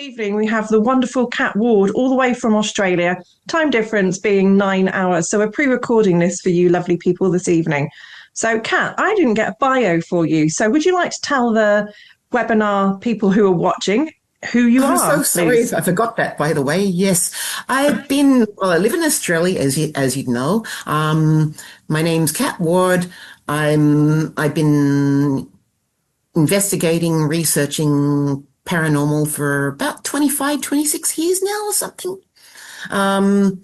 evening, we have the wonderful Kat Ward, all the way from Australia, time difference being 9 hours. So we're pre-recording this for you lovely people this evening. So Kat, I didn't get a bio for you. So would you like to tell the webinar people who are watching who you I'm are, so sorry. please? I forgot that, by the way. Yes, I live in Australia, as you know. My name's Kat Ward. I've been investigating, researching paranormal for about 25, 26 years now or something. Um,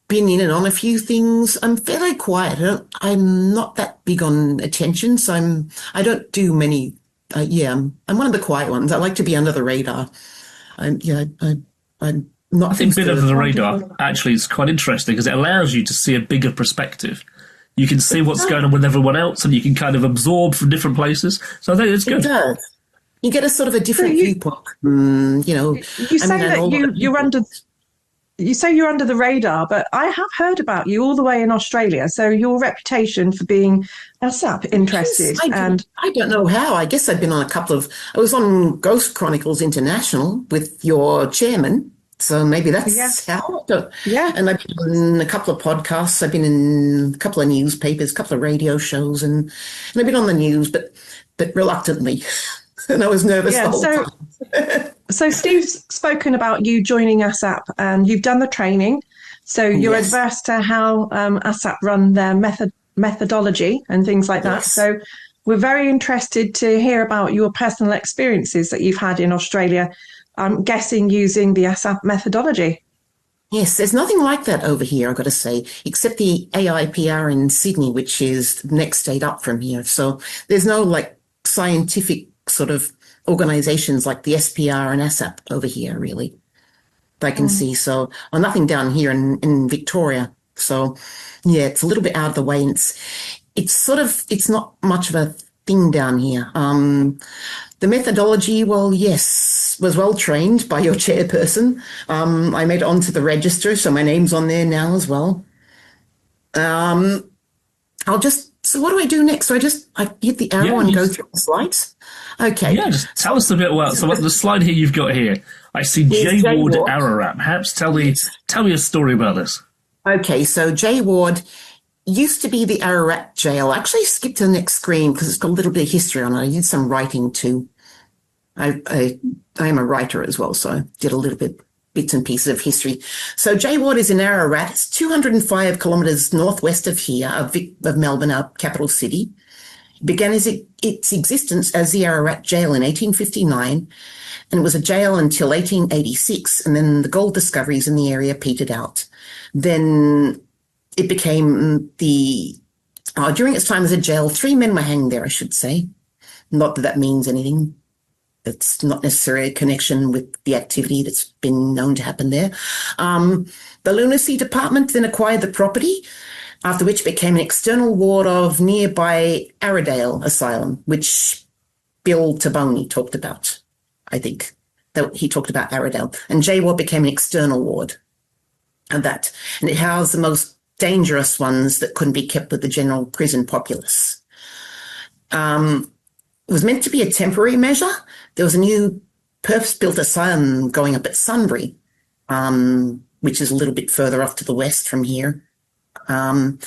been in and on a few things. I'm fairly quiet. I'm not that big on attention, so I don't do many. I'm one of the quiet ones. I like to be under the radar. I'm not. I think bit under the radar actually is quite interesting because it allows you to see a bigger perspective. You can see what's going on with everyone else, and you can kind of absorb from different places. So I think it's good. It does. You get a sort of a different viewpoint. You say that you're under. You say you're under the radar, but I have heard about you all the way in Australia. So your reputation for being ASSAP interested. Yes, I don't know how. I guess I've been on I was on Ghost Chronicles International with your chairman. So maybe that's how. Yeah. And I've been on a couple of podcasts. I've been in a couple of newspapers, a couple of radio shows, and I've been on the news, but reluctantly. And I was nervous the whole time. So Steve's spoken about you joining ASSAP, and you've done the training. So you're adverse to how ASSAP run their methodology and things like that. Yes. So we're very interested to hear about your personal experiences that you've had in Australia, I'm guessing using the ASSAP methodology. Yes, there's nothing like that over here, I've got to say, except the AIPR in Sydney, which is the next state up from here. So there's no scientific sort of organizations like the SPR and ASSAP over here, really, that I can see. So, nothing down here in Victoria. So, yeah, it's a little bit out of the way. And it's not much of a thing down here. The methodology, was well trained by your chairperson. I made it onto the register, so my name's on there now as well. So what do I do next? So I hit the arrow and go through the slides? Okay. Yeah, just tell us a bit about, so what the slide here you've got here. I see J. Ward Ararat. Perhaps tell me a story about this. Okay, so J. Ward used to be the Ararat jail. I actually skipped to the next screen because it's got a little bit of history on it. I did some writing too. I am a writer as well, so I did a little bits and pieces of history. So J. Ward is in Ararat. It's 205 kilometres northwest of here, of Melbourne, our capital city. It began its existence as the Ararat Jail in 1859, and it was a jail until 1886, and then the gold discoveries in the area petered out. Then it became during its time as a jail, 3 men were hanged there, I should say. Not that means anything. It's not necessarily a connection with the activity that's been known to happen there. The lunacy department then acquired the property, after which it became an external ward of nearby Aradale Asylum, which Bill Taboni talked about, I think. He talked about Aradale. And J Ward became an external ward of that. And it housed the most dangerous ones that couldn't be kept with the general prison populace. It was meant to be a temporary measure. There was a new purpose-built asylum going up at Sunbury, which is a little bit further off to the west from here. And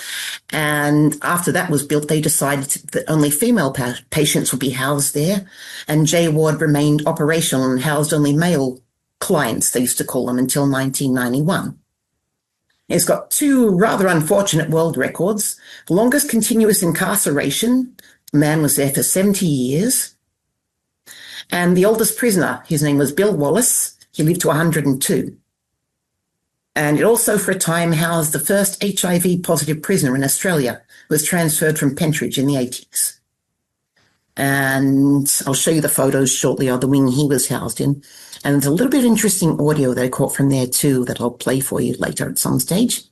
after that was built, they decided that only female patients would be housed there, and J Ward remained operational and housed only male clients, they used to call them, until 1991. It's got 2 rather unfortunate world records. The longest continuous incarceration, a man was there for 70 years. And the oldest prisoner, his name was Bill Wallace. He lived to 102. And it also for a time housed the first HIV positive prisoner in Australia, who was transferred from Pentridge in the 80s. And I'll show you the photos shortly of the wing he was housed in. And there's a little bit of interesting audio that I caught from there too that I'll play for you later at some stage.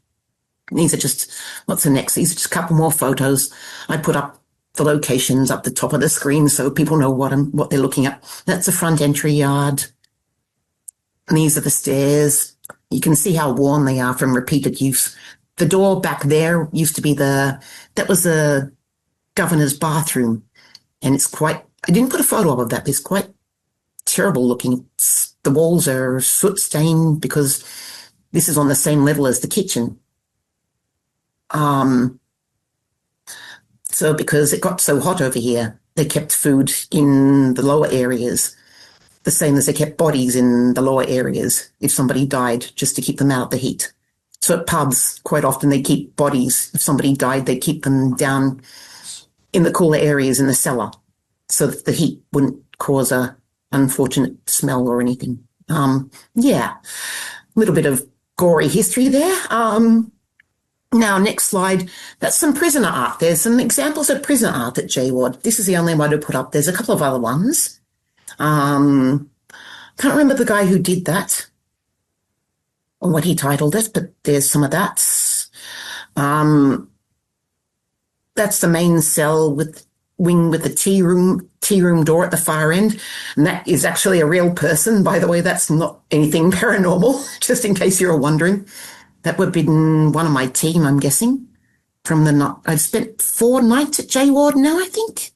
And these are just, what's the next? These are just a couple more photos I put up. The locations up the top of the screen so people know what they're looking at. That's the front entry yard. And these are the stairs. You can see how worn they are from repeated use. The door back there used to be that was the governor's bathroom. And it's quite, I didn't put a photo of that, but it's quite terrible looking. The walls are soot stained because this is on the same level as the kitchen. So because it got so hot over here, they kept food in the lower areas, the same as they kept bodies in the lower areas if somebody died, just to keep them out of the heat. So at pubs, quite often they keep bodies. If somebody died, they keep them down in the cooler areas in the cellar so that the heat wouldn't cause a unfortunate smell or anything. Yeah, a little bit of gory history there. Now, next slide. That's some prisoner art. There's some examples of prisoner art at J Ward. This is the only one to put up. There's a couple of other ones. Can't remember the guy who did that or what he titled it, but there's some of that. That's the main cell with wing with the tea room door at the far end. And that is actually a real person, by the way. That's not anything paranormal, just in case you were wondering. That would have been one of my team, I'm guessing. I've spent 4 nights at J Ward now, I think.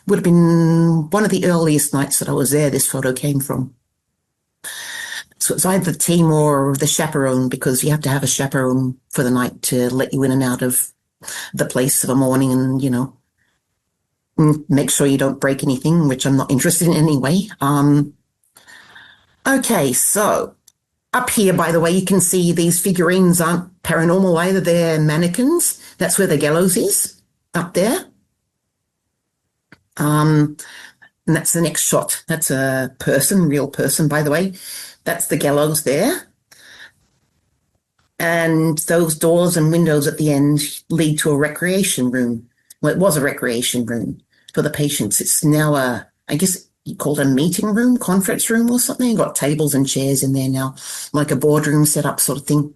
Would have been one of the earliest nights that I was there, this photo came from. So it's either the team or the chaperone, because you have to have a chaperone for the night to let you in and out of the place for the morning and, make sure you don't break anything, which I'm not interested in anyway. Okay, so up here, by the way, you can see these figurines aren't paranormal either. They're mannequins. That's where the gallows is, up there. And that's the next shot. That's a person, real person, by the way. That's the gallows there. And those doors and windows at the end lead to a recreation room. Well, it was a recreation room for the patients. It's now I guess you call it a meeting room, conference room or something. You've got tables and chairs in there now, like a boardroom setup sort of thing.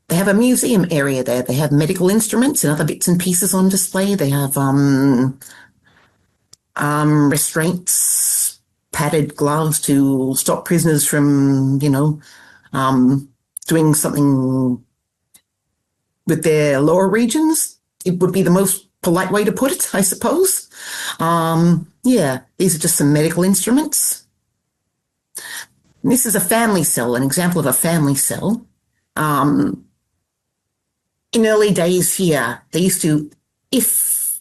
They have a museum area there. They have medical instruments and other bits and pieces on display. They have restraints, padded gloves to stop prisoners from, doing something with their lower regions. It would be the most polite way to put it, I suppose. Yeah, these are just some medical instruments. This is a family cell, an example of a family cell. In early days here, they used to, if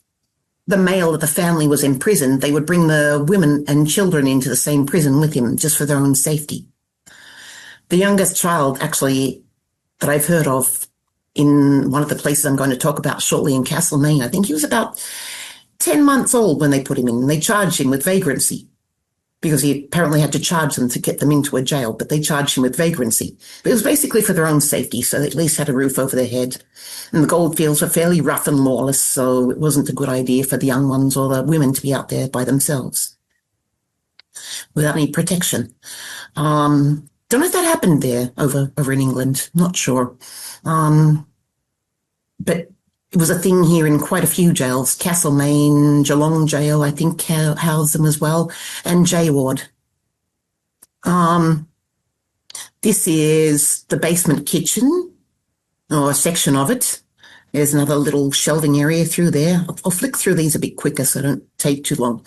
the male of the family was in prison, they would bring the women and children into the same prison with him just for their own safety. The youngest child, actually, that I've heard of in one of the places I'm going to talk about shortly in Castlemaine, I think he was about 10 months old when they put him in. They charged him with vagrancy because he apparently had to charge them to get them into a jail, but they charged him with vagrancy. But it was basically for their own safety, so they at least had a roof over their head. And the goldfields were fairly rough and lawless, so it wasn't a good idea for the young ones or the women to be out there by themselves without any protection. Don't know if that happened there over in England, not sure. But it was a thing here in quite a few jails. Castlemaine, Geelong Jail, I think, housed them as well, and J Ward. This is the basement kitchen, or a section of it. There's another little shelving area through there. I'll flick through these a bit quicker so I don't take too long.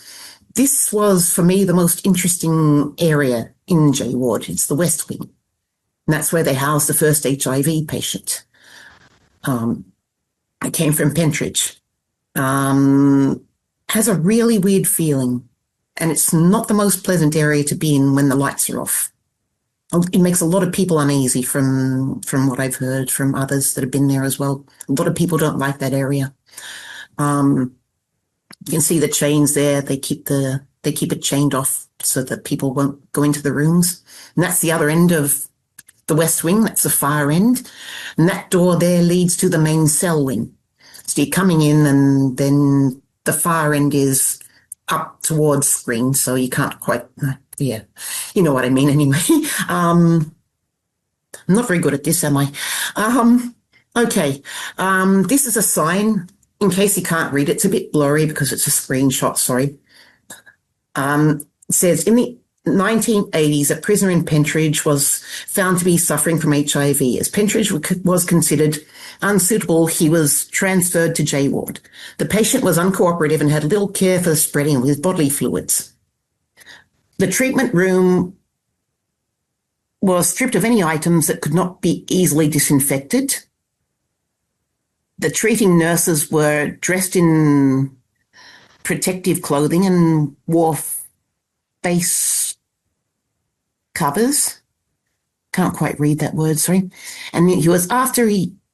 This was, for me, the most interesting area in J Ward. It's the West Wing. And that's where they housed the first HIV patient. I came from Pentridge. Has a really weird feeling, and it's not the most pleasant area to be in when the lights are off. It makes a lot of people uneasy from what I've heard from others that have been there as well. A lot of people don't like that area. You can see the chains there. They keep it chained off so that people won't go into the rooms. And that's the other end of the West Wing. That's the far end. And that door there leads to the main cell wing. So you're coming in, and then the far end is up towards screen, so you can't quite, yeah, you know what I mean anyway. I'm not very good at this, am I? Okay, this is a sign. In case you can't read it, it's a bit blurry because it's a screenshot, sorry. It says, in the 1980s, a prisoner in Pentridge was found to be suffering from HIV. As Pentridge was considered unsuitable, he was transferred to J ward. The patient was uncooperative and had little care for the spreading of his bodily fluids. The treatment room was stripped of any items that could not be easily disinfected. The treating nurses were dressed in protective clothing and wore face covers. Can't quite read that word, sorry. And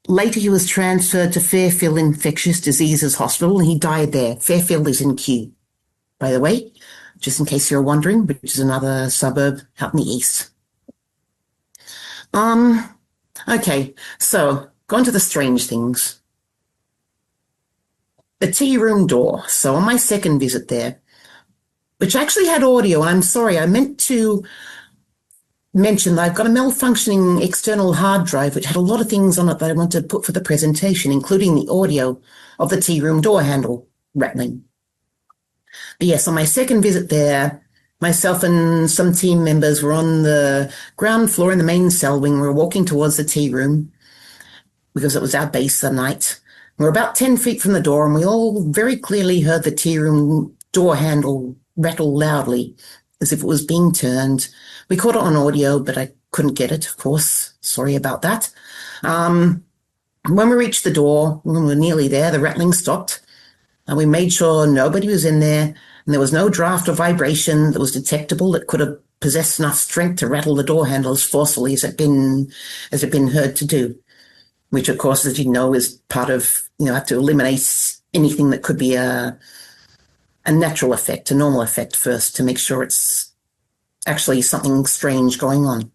later he was transferred to Fairfield Infectious Diseases Hospital, and he died there. Fairfield is in Kew, by the way, just in case you're wondering, which is another suburb out in the east. Okay, so going to the strange things. The tea room door. So on my second visit there, which actually had audio, and I'm sorry, I meant to mention that I've got a malfunctioning external hard drive which had a lot of things on it that I wanted to put for the presentation, including the audio of the tea room door handle rattling. But yes, on my second visit there, myself and some team members were on the ground floor in the main cell wing. We were walking towards the tea room because it was our base that night. We were about 10 feet from the door, and we all very clearly heard the tea room door handle rattle loudly as if it was being turned. We caught it on audio, but I couldn't get it, of course. Sorry about that. When we reached the door, when we were nearly there, the rattling stopped, and we made sure nobody was in there, and there was no draft or vibration that was detectable that could have possessed enough strength to rattle the door handle as forcefully as it had been heard to do, which, of course, as you know, is part of, have to eliminate anything that could be a natural effect, a normal effect first, to make sure it's actually something strange going on.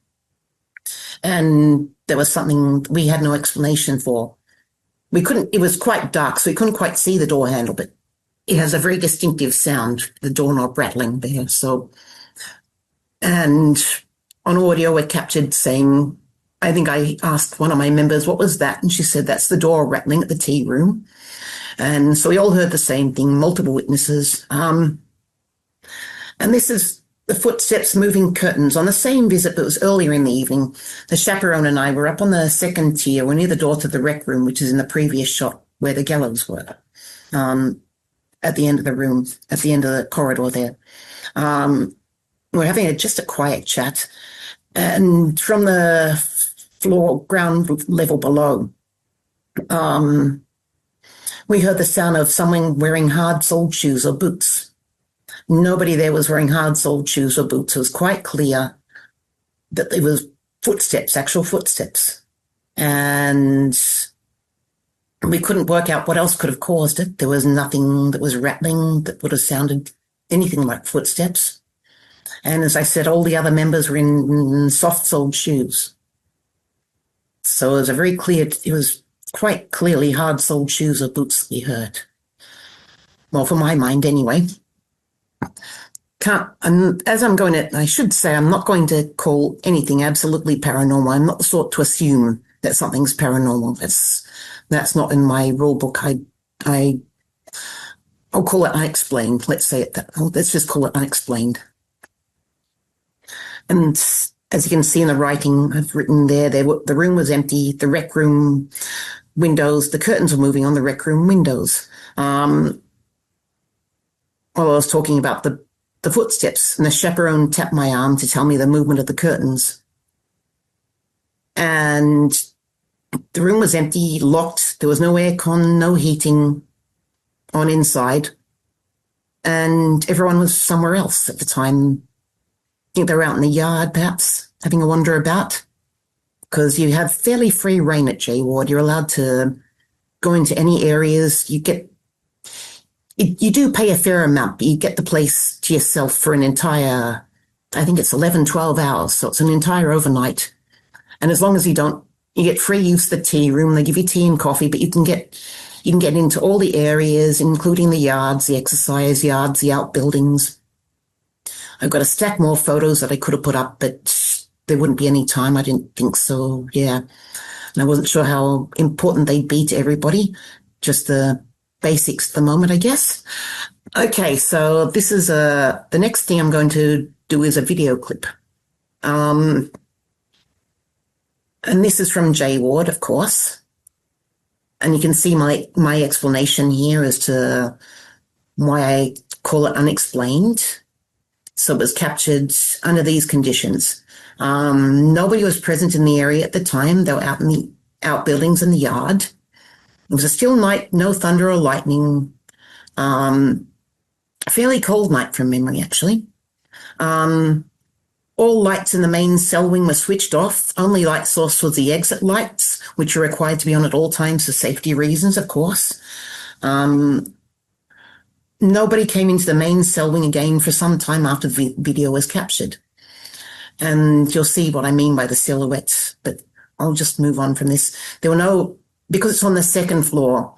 And there was something we had no explanation for. It was quite dark, so we couldn't quite see the door handle, but it has a very distinctive sound, the doorknob rattling there. So, and on audio, it captured saying, I think I asked one of my members, what was that? And she said, that's the door rattling at the tea room. And so we all heard the same thing, multiple witnesses. And this is the footsteps moving curtains. On the same visit, but it was earlier in the evening, the chaperone and I were up on the second tier. We're near the door to the rec room, which is in the previous shot where the gallows were, at the end of the room, at the end of the corridor there. We're having just a quiet chat. And from the ground level below, we heard the sound of someone wearing hard-soled shoes or boots. Nobody there was wearing hard-soled shoes or boots. It was quite clear that there was footsteps, actual footsteps. And we couldn't work out what else could have caused it. There was nothing that was rattling that would have sounded anything like footsteps. And as I said, all the other members were in soft-soled shoes. So it was quite clearly hard-soled shoes or boots we heard. Well, for my mind anyway. I should say I'm not going to call anything absolutely paranormal. I'm not the sort to assume that something's paranormal. That's not in my rule book. I'll call it unexplained. Let's say it that. Let's just call it unexplained. And as you can see in the writing I've written there, the room was empty. The rec room windows, the curtains were moving on the rec room windows. While I was talking about the footsteps, and the chaperone tapped my arm to tell me the movement of the curtains. And the room was empty, locked. There was no aircon, no heating on inside. And everyone was somewhere else at the time. I think they were out in the yard, perhaps, having a wander about. Because you have fairly free reign at J Ward. You're allowed to go into any areas. You do pay a fair amount, but you get the place to yourself for an entire, I think it's 11, 12 hours. So it's an entire overnight. And as long as you get free use of the tea room. They give you tea and coffee, but you can get into all the areas, including the yards, the exercise yards, the outbuildings. I've got a stack more photos that I could have put up, but there wouldn't be any time. I didn't think so. Yeah. And I wasn't sure how important they'd be to everybody. Just the basics at the moment, I guess. Okay, so this is the next thing I'm going to do is a video clip. And this is from J Ward, of course. And you can see my explanation here as to why I call it unexplained. So it was captured under these conditions. Nobody was present in the area at the time. They were out in the outbuildings in the yard. It was a still night, no thunder or lightning. A fairly cold night from memory, actually. All lights in the main cell wing were switched off. Only light source was the exit lights, which are required to be on at all times for safety reasons, of course. Nobody came into the main cell wing again for some time after the video was captured. And you'll see what I mean by the silhouettes, but I'll just move on from this. There were no, because it's on the second floor,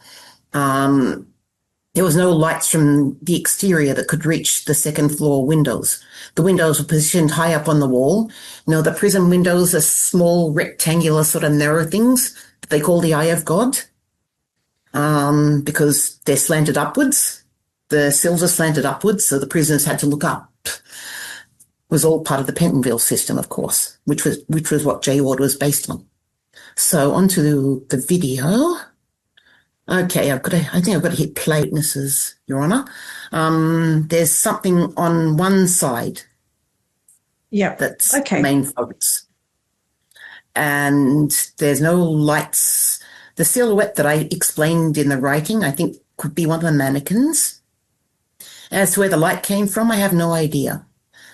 there was no lights from the exterior that could reach the second floor windows. The windows were positioned high up on the wall. You know, the prison windows are small, rectangular, sort of narrow things that they call the Eye of God, because they're slanted upwards. The sills are slanted upwards, so the prisoners had to look up. It was all part of the Pentonville system, of course, which was what J Ward was based on. So onto the video. Okay, I think I've got to hit play, witnesses, Your Honour. There's something on one side. Yeah. That's okay. Main focus. And there's no lights. The silhouette that I explained in the writing, I think, could be one of the mannequins. As to where the light came from, I have no idea.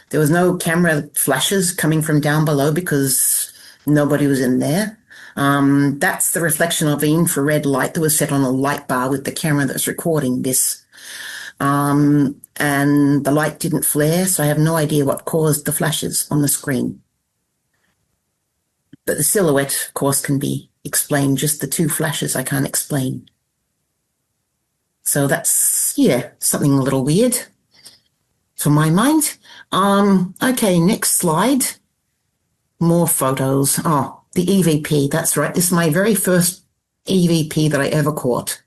There was no camera flashes coming from down below because nobody was in there. That's the reflection of the infrared light that was set on a light bar with the camera that's recording this. And the light didn't flare, so I have no idea what caused the flashes on the screen. But the silhouette, of course, can be explained. Just the two flashes I can't explain. So that's, yeah, something a little weird for my mind. Okay, next slide. More photos. Oh, the EVP, that's right. This is my very first EVP that I ever caught.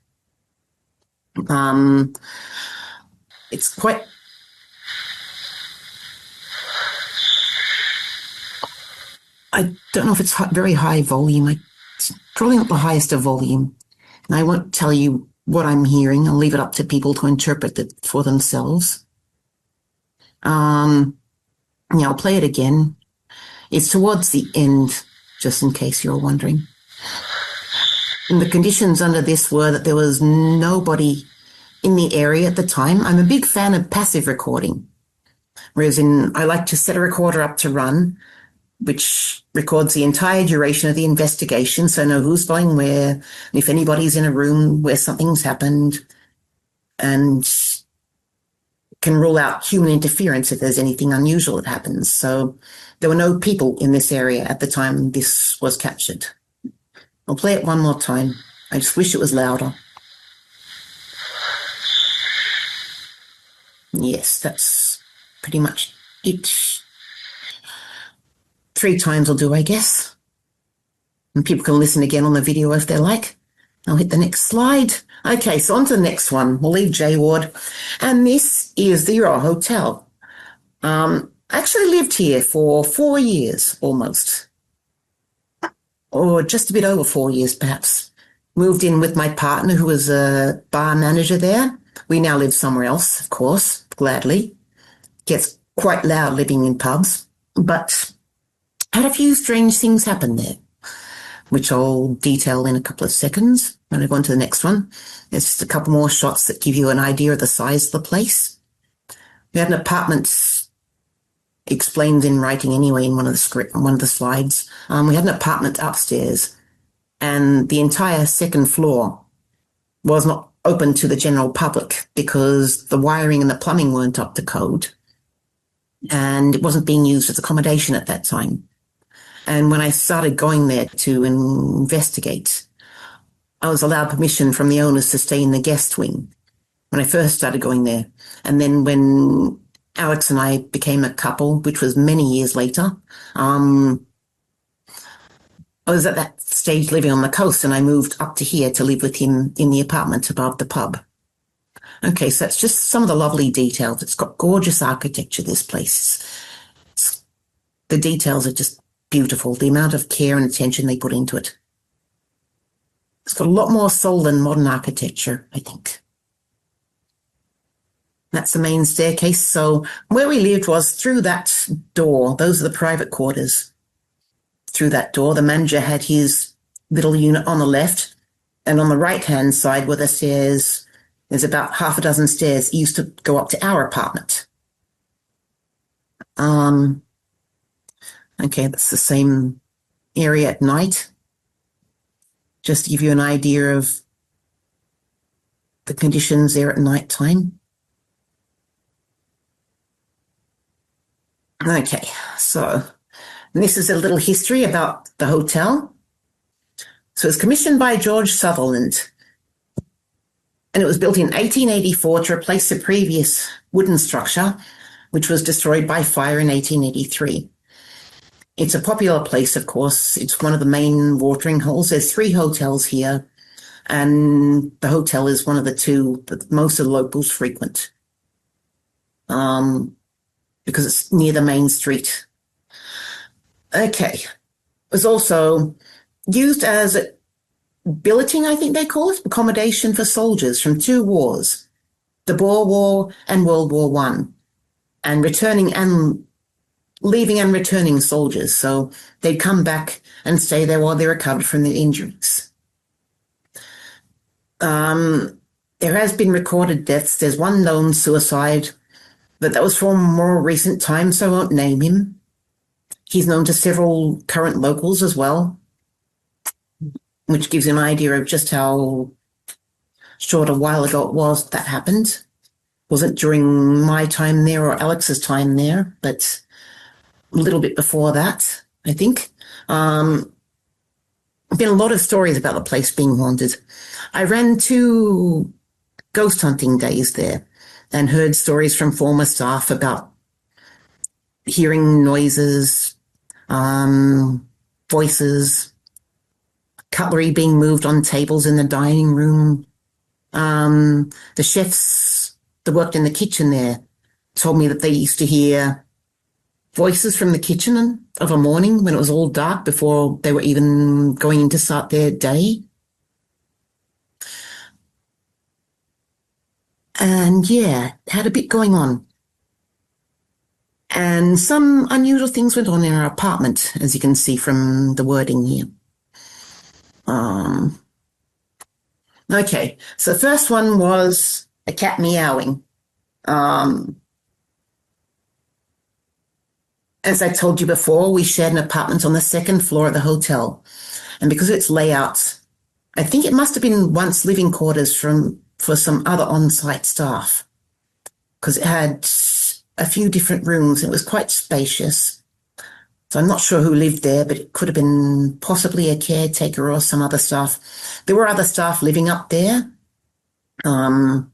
It's quite... I don't know if it's very high volume. It's probably not the highest of volume. And I won't tell you what I'm hearing. I'll leave it up to people to interpret it for themselves. Yeah, I'll play it again. It's towards the end, just in case you're wondering. And the conditions under this were that there was nobody in the area at the time. I'm a big fan of passive recording, whereas I like to set a recorder up to run, which records the entire duration of the investigation, so I know who's going where, and if anybody's in a room where something's happened, and can rule out human interference if there's anything unusual that happens. So there were no people in this area at the time this was captured. I'll play it one more time. I just wish it was louder. Yes, that's pretty much it. 3 times will do, I guess. And people can listen again on the video if they like. I'll hit the next slide. Okay, so on to the next one. We'll leave J Ward. And this is the Raw Hotel. I actually lived here for 4 years, almost. Or just a bit over 4 years, perhaps. Moved in with my partner, who was a bar manager there. We now live somewhere else, of course, gladly. Gets quite loud living in pubs. But had a few strange things happen there, which I'll detail in a couple of seconds when I go on to the next one. There's just a couple more shots that give you an idea of the size of the place. We had an apartment, explained in writing anyway in one of the slides. We had an apartment upstairs, and the entire second floor was not open to the general public because the wiring and the plumbing weren't up to code, and it wasn't being used as accommodation at that time. And when I started going there to investigate, I was allowed permission from the owners to stay in the guest wing when I first started going there. And then when Alex and I became a couple, which was many years later, I was at that stage living on the coast, and I moved up to here to live with him in the apartment above the pub. Okay, so that's just some of the lovely details. It's got gorgeous architecture, this place. the details are just beautiful. The amount of care and attention they put into it. It's got a lot more soul than modern architecture, I think. That's the main staircase. So where we lived was through that door. Those are the private quarters. Through that door, the manager had his little unit on the left, and on the right-hand side were the stairs. There's about half a dozen stairs. He used to go up to our apartment. Okay, that's the same area at night. Just to give you an idea of the conditions there at night time. Okay, so this is a little history about the hotel. So it was commissioned by George Sutherland, and it was built in 1884 to replace the previous wooden structure, which was destroyed by fire in 1883. It's a popular place, of course. It's one of the main watering holes. There's 3 hotels here, and the hotel is one of the 2 that most of the locals frequent, because it's near the main street. Okay. It was also used as billeting, I think they call it, accommodation for soldiers from 2 wars, the Boer War and World War One, and leaving and returning soldiers. So they'd come back and stay there while they recovered from their injuries. There has been recorded deaths. There's 1 known suicide, but that was from more recent times, so I won't name him. He's known to several current locals as well, which gives you an idea of just how short a while ago it was that happened. Wasn't during my time there or Alex's time there, but a little bit before that, I think. Been a lot of stories about the place being haunted. I ran 2 ghost hunting days there and heard stories from former staff about hearing noises, voices, cutlery being moved on tables in the dining room. The chefs that worked in the kitchen there told me that they used to hear voices from the kitchen of a morning when it was all dark before they were even going in to start their day. And yeah, had a bit going on. And some unusual things went on in our apartment, as you can see from the wording here. Okay, so the first one was a cat meowing. As I told you before, we shared an apartment on the 2nd floor of the hotel. And because of its layout, I think it must have been once living quarters for some other on-site staff, because it had a few different rooms and it was quite spacious. So I'm not sure who lived there, but it could have been possibly a caretaker or some other staff. There were other staff living up there. One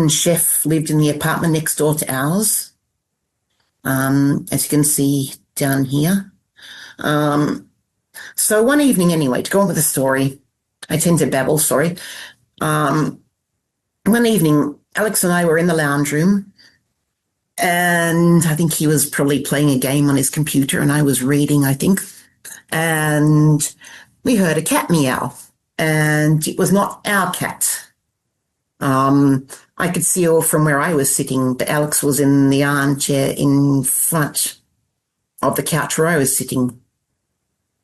chef lived in the apartment next door to ours, as you can see down here. So one evening anyway, to go on with the story, I tend to babble, sorry. One evening, Alex and I were in the lounge room, and I think he was probably playing a game on his computer and I was reading, I think. And we heard a cat meow, and it was not our cat. I could see her from where I was sitting, but Alex was in the armchair in front of the couch where I was sitting.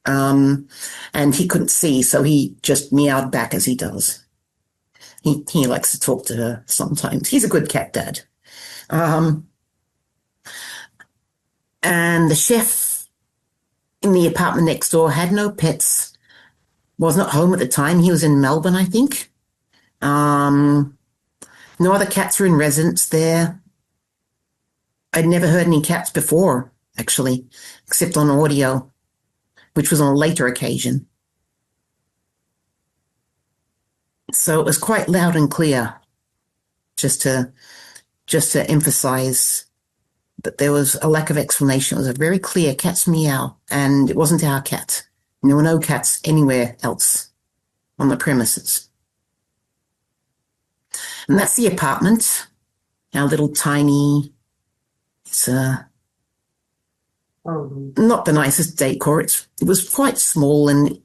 And he couldn't see, so he just meowed back as he does. He likes to talk to her sometimes. He's a good cat dad. And the chef in the apartment next door had no pets, was not home at the time. He was in Melbourne, I think. No other cats were in residence there. I'd never heard any cats before, actually, except on audio, which was on a later occasion. So it was quite loud and clear, just to emphasize that there was a lack of explanation. It was a very clear cat's meow, and it wasn't our cat. There were no cats anywhere else on the premises. And that's the apartment, our little tiny, it's not the nicest decor. It was quite small and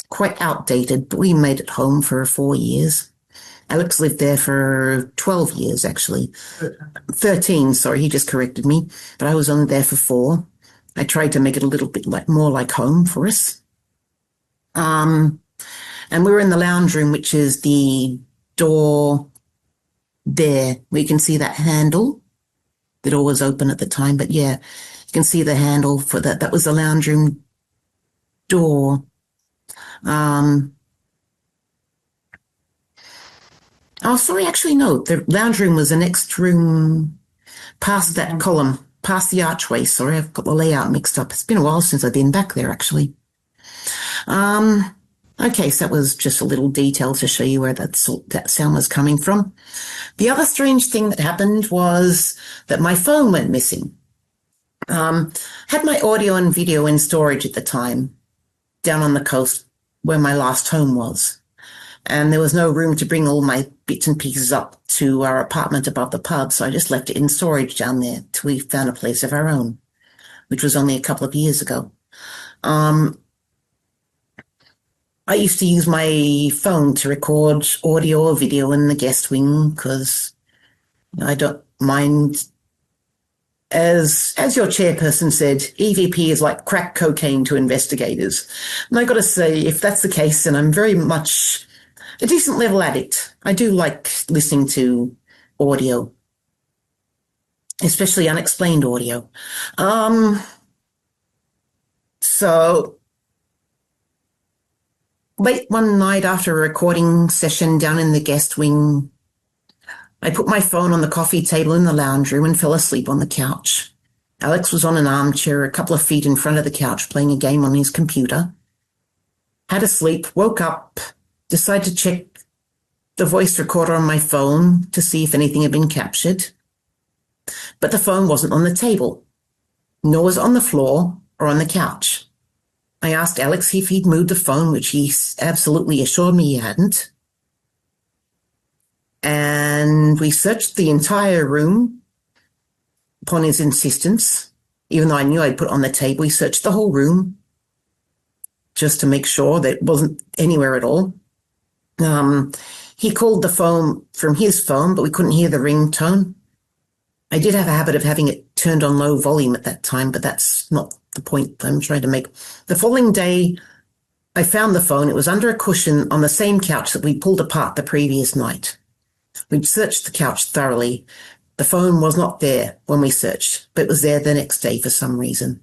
quite outdated, but we made it home for 4 years. Alex lived there for 12 years, actually. 13, sorry, he just corrected me. But I was only there for 4. I tried to make it a little bit more like home for us. And we were in the lounge room, which is the door there. We can see that handle. The door was open at the time, but yeah, you can see the handle for that. That was the lounge room door. Oh, sorry, actually, no. The lounge room was the next room past that column, past the archway. Sorry, I've got the layout mixed up. It's been a while since I've been back there, actually. Okay, so that was just a little detail to show you where that sound was coming from. The other strange thing that happened was that my phone went missing. Had my audio and video in storage at the time, down on the coast where my last home was. And there was no room to bring all my bits and pieces up to our apartment above the pub, so I just left it in storage down there till we found a place of our own, which was only a couple of years ago. I used to use my phone to record audio or video in the guest wing because I don't mind. As your chairperson said, EVP is like crack cocaine to investigators. And I got to say, if that's the case, then I'm very much a decent level addict. I do like listening to audio, especially unexplained audio. So late one night after a recording session down in the guest wing, I put my phone on the coffee table in the lounge room and fell asleep on the couch. Alex was on an armchair a couple of feet in front of the couch playing a game on his computer. Had a sleep, woke up, decided to check the voice recorder on my phone to see if anything had been captured. But the phone wasn't on the table, nor was it on the floor or on the couch. I asked Alex if he'd moved the phone, which he absolutely assured me he hadn't. And we searched the entire room upon his insistence. Even though I knew I'd put it on the table, we searched the whole room just to make sure that it wasn't anywhere at all. He called the phone from his phone, but we couldn't hear the ringtone. I did have a habit of having it turned on low volume at that time, but that's not the point I'm trying to make. The following day, I found the phone. It was under a cushion on the same couch that we pulled apart the previous night. We'd searched the couch thoroughly. The phone was not there when we searched, but it was there the next day for some reason.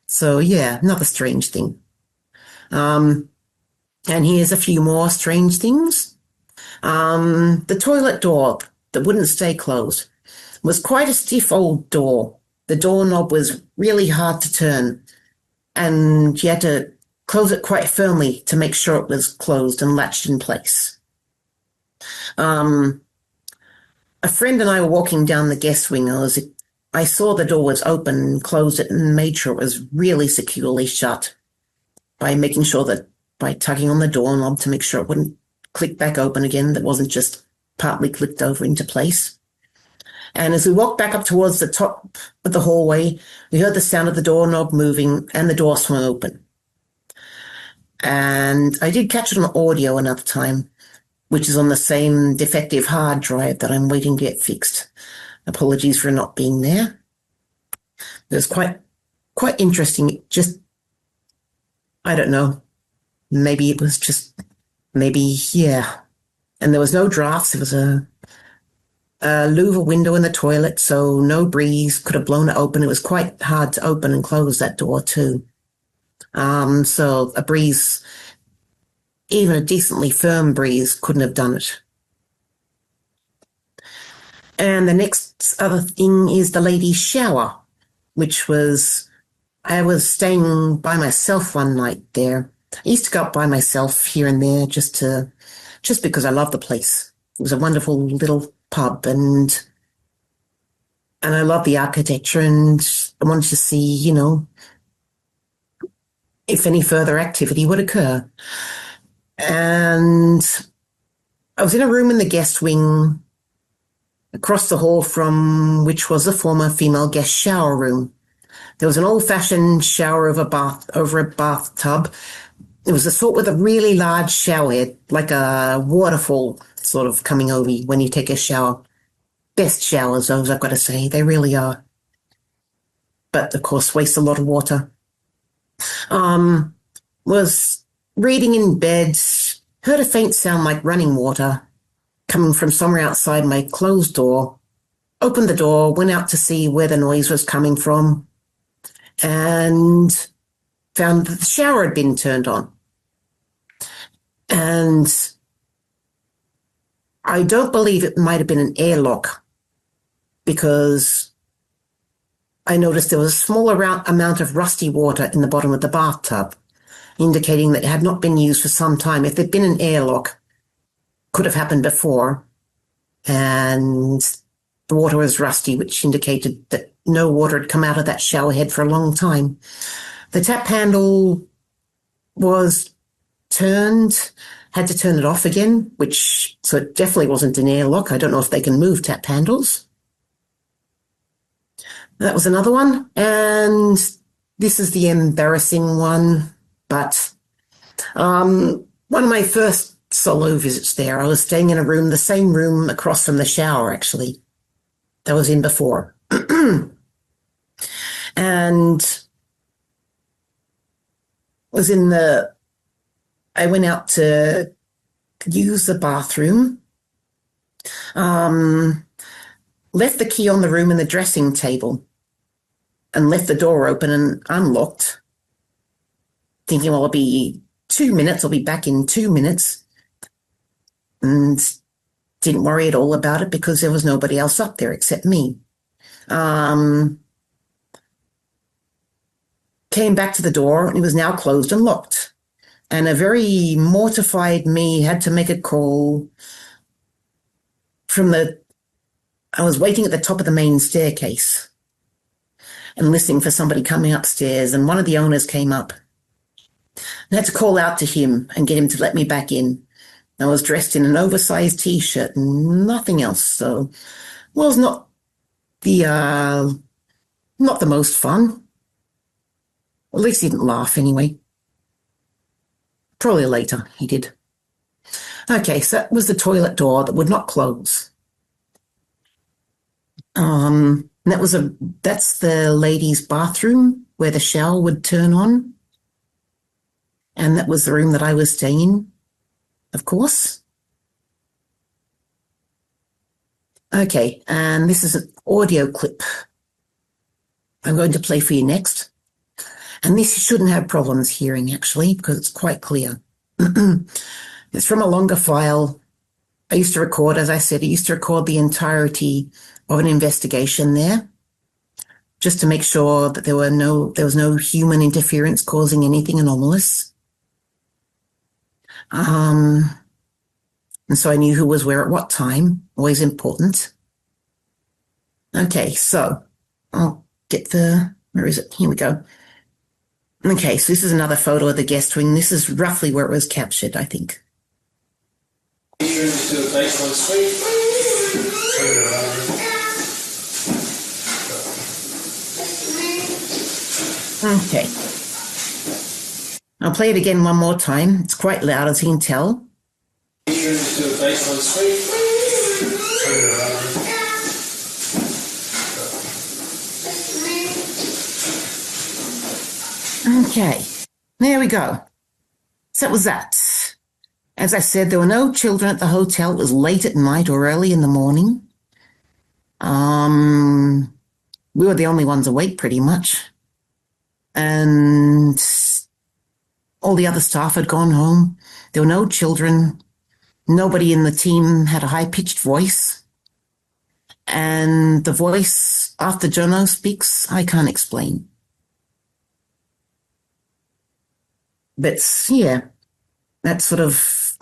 So yeah, another strange thing. And here's a few more strange things. The toilet door that wouldn't stay closed was quite a stiff old door. The doorknob was really hard to turn, and you had to close it quite firmly to make sure it was closed and latched in place. A friend and I were walking down the guest wing. I saw the door was open and closed it and made sure it was really securely shut by making sure that by tugging on the doorknob to make sure it wouldn't click back open again, that wasn't just partly clicked over into place. And as we walked back up towards the top of the hallway, we heard the sound of the doorknob moving and the door swung open. And I did catch it on audio another time, which is on the same defective hard drive that I'm waiting to get fixed. Apologies for not being there. It was quite interesting. Just, I don't know. Maybe it was just, yeah. And there was no drafts. There was a louver window in the toilet, so no breeze could have blown it open. It was quite hard to open and close that door too. So a breeze, even a decently firm breeze, couldn't have done it. And the next other thing is the ladies' shower, which was, I was staying by myself one night there. I used to go up by myself here and there just because I love the place. It was a wonderful little pub, and I love the architecture, and I wanted to see, if any further activity would occur. And I was in a room in the guest wing across the hall from which was the former female guest shower room. There was an old-fashioned shower over a bathtub. It was the sort with a really large shower head, like a waterfall sort of coming over you when you take a shower. Best showers, those, I've got to say. They really are. But, of course, waste a lot of water. Was reading in bed, heard a faint sound like running water coming from somewhere outside my closed door. Opened the door, went out to see where the noise was coming from, and found that the shower had been turned on. And I don't believe it might have been an airlock, because I noticed there was a small amount of rusty water in the bottom of the bathtub, indicating that it had not been used for some time. If there'd been an airlock, could have happened before, and the water was rusty, which indicated that no water had come out of that shower head for a long time. The tap handle was turned, had to turn it off again, so it definitely wasn't an airlock. I don't know if they can move tap handles. That was another one. And this is the embarrassing one, but one of my first solo visits there, I was staying in a room, the same room across from the shower, actually, that I was in before. And I went out to use the bathroom, left the key on the room in the dressing table, and left the door open and unlocked, thinking, well, it'll be 2 minutes, I'll be back in 2 minutes, and didn't worry at all about it because there was nobody else up there except me. Came back to the door, and it was now closed and locked. And a very mortified me had to make a call I was waiting at the top of the main staircase and listening for somebody coming upstairs, and one of the owners came up. I had to call out to him and get him to let me back in. I was dressed in an oversized T-shirt and nothing else, so was not the most fun. At least he didn't laugh anyway. Probably later he did. Okay, so that was the toilet door that would not close. That's the ladies' bathroom where the shower would turn on. And that was the room that I was staying in, of course. Okay, and this is an audio clip I'm going to play for you next. And this you shouldn't have problems hearing, actually, because it's quite clear. It's from a longer file. I used to record, as I said, the entirety of an investigation there, just to make sure that there was no human interference causing anything anomalous. And so I knew who was where at what time, always important. Okay, so I'll get where is it? Here we go. Okay, so this is another photo of the guest wing. This is roughly where it was captured, I think. To the basement suite. Okay. I'll play it again one more time. It's quite loud, as you can tell. To the basement suite. Okay, there we go. So that was that. As I said, there were no children at the hotel. It was late at night or early in the morning. We were the only ones awake, pretty much. And all the other staff had gone home. There were no children. Nobody in the team had a high-pitched voice. And the voice, after Jono speaks, I can't explain. But, yeah, that sort of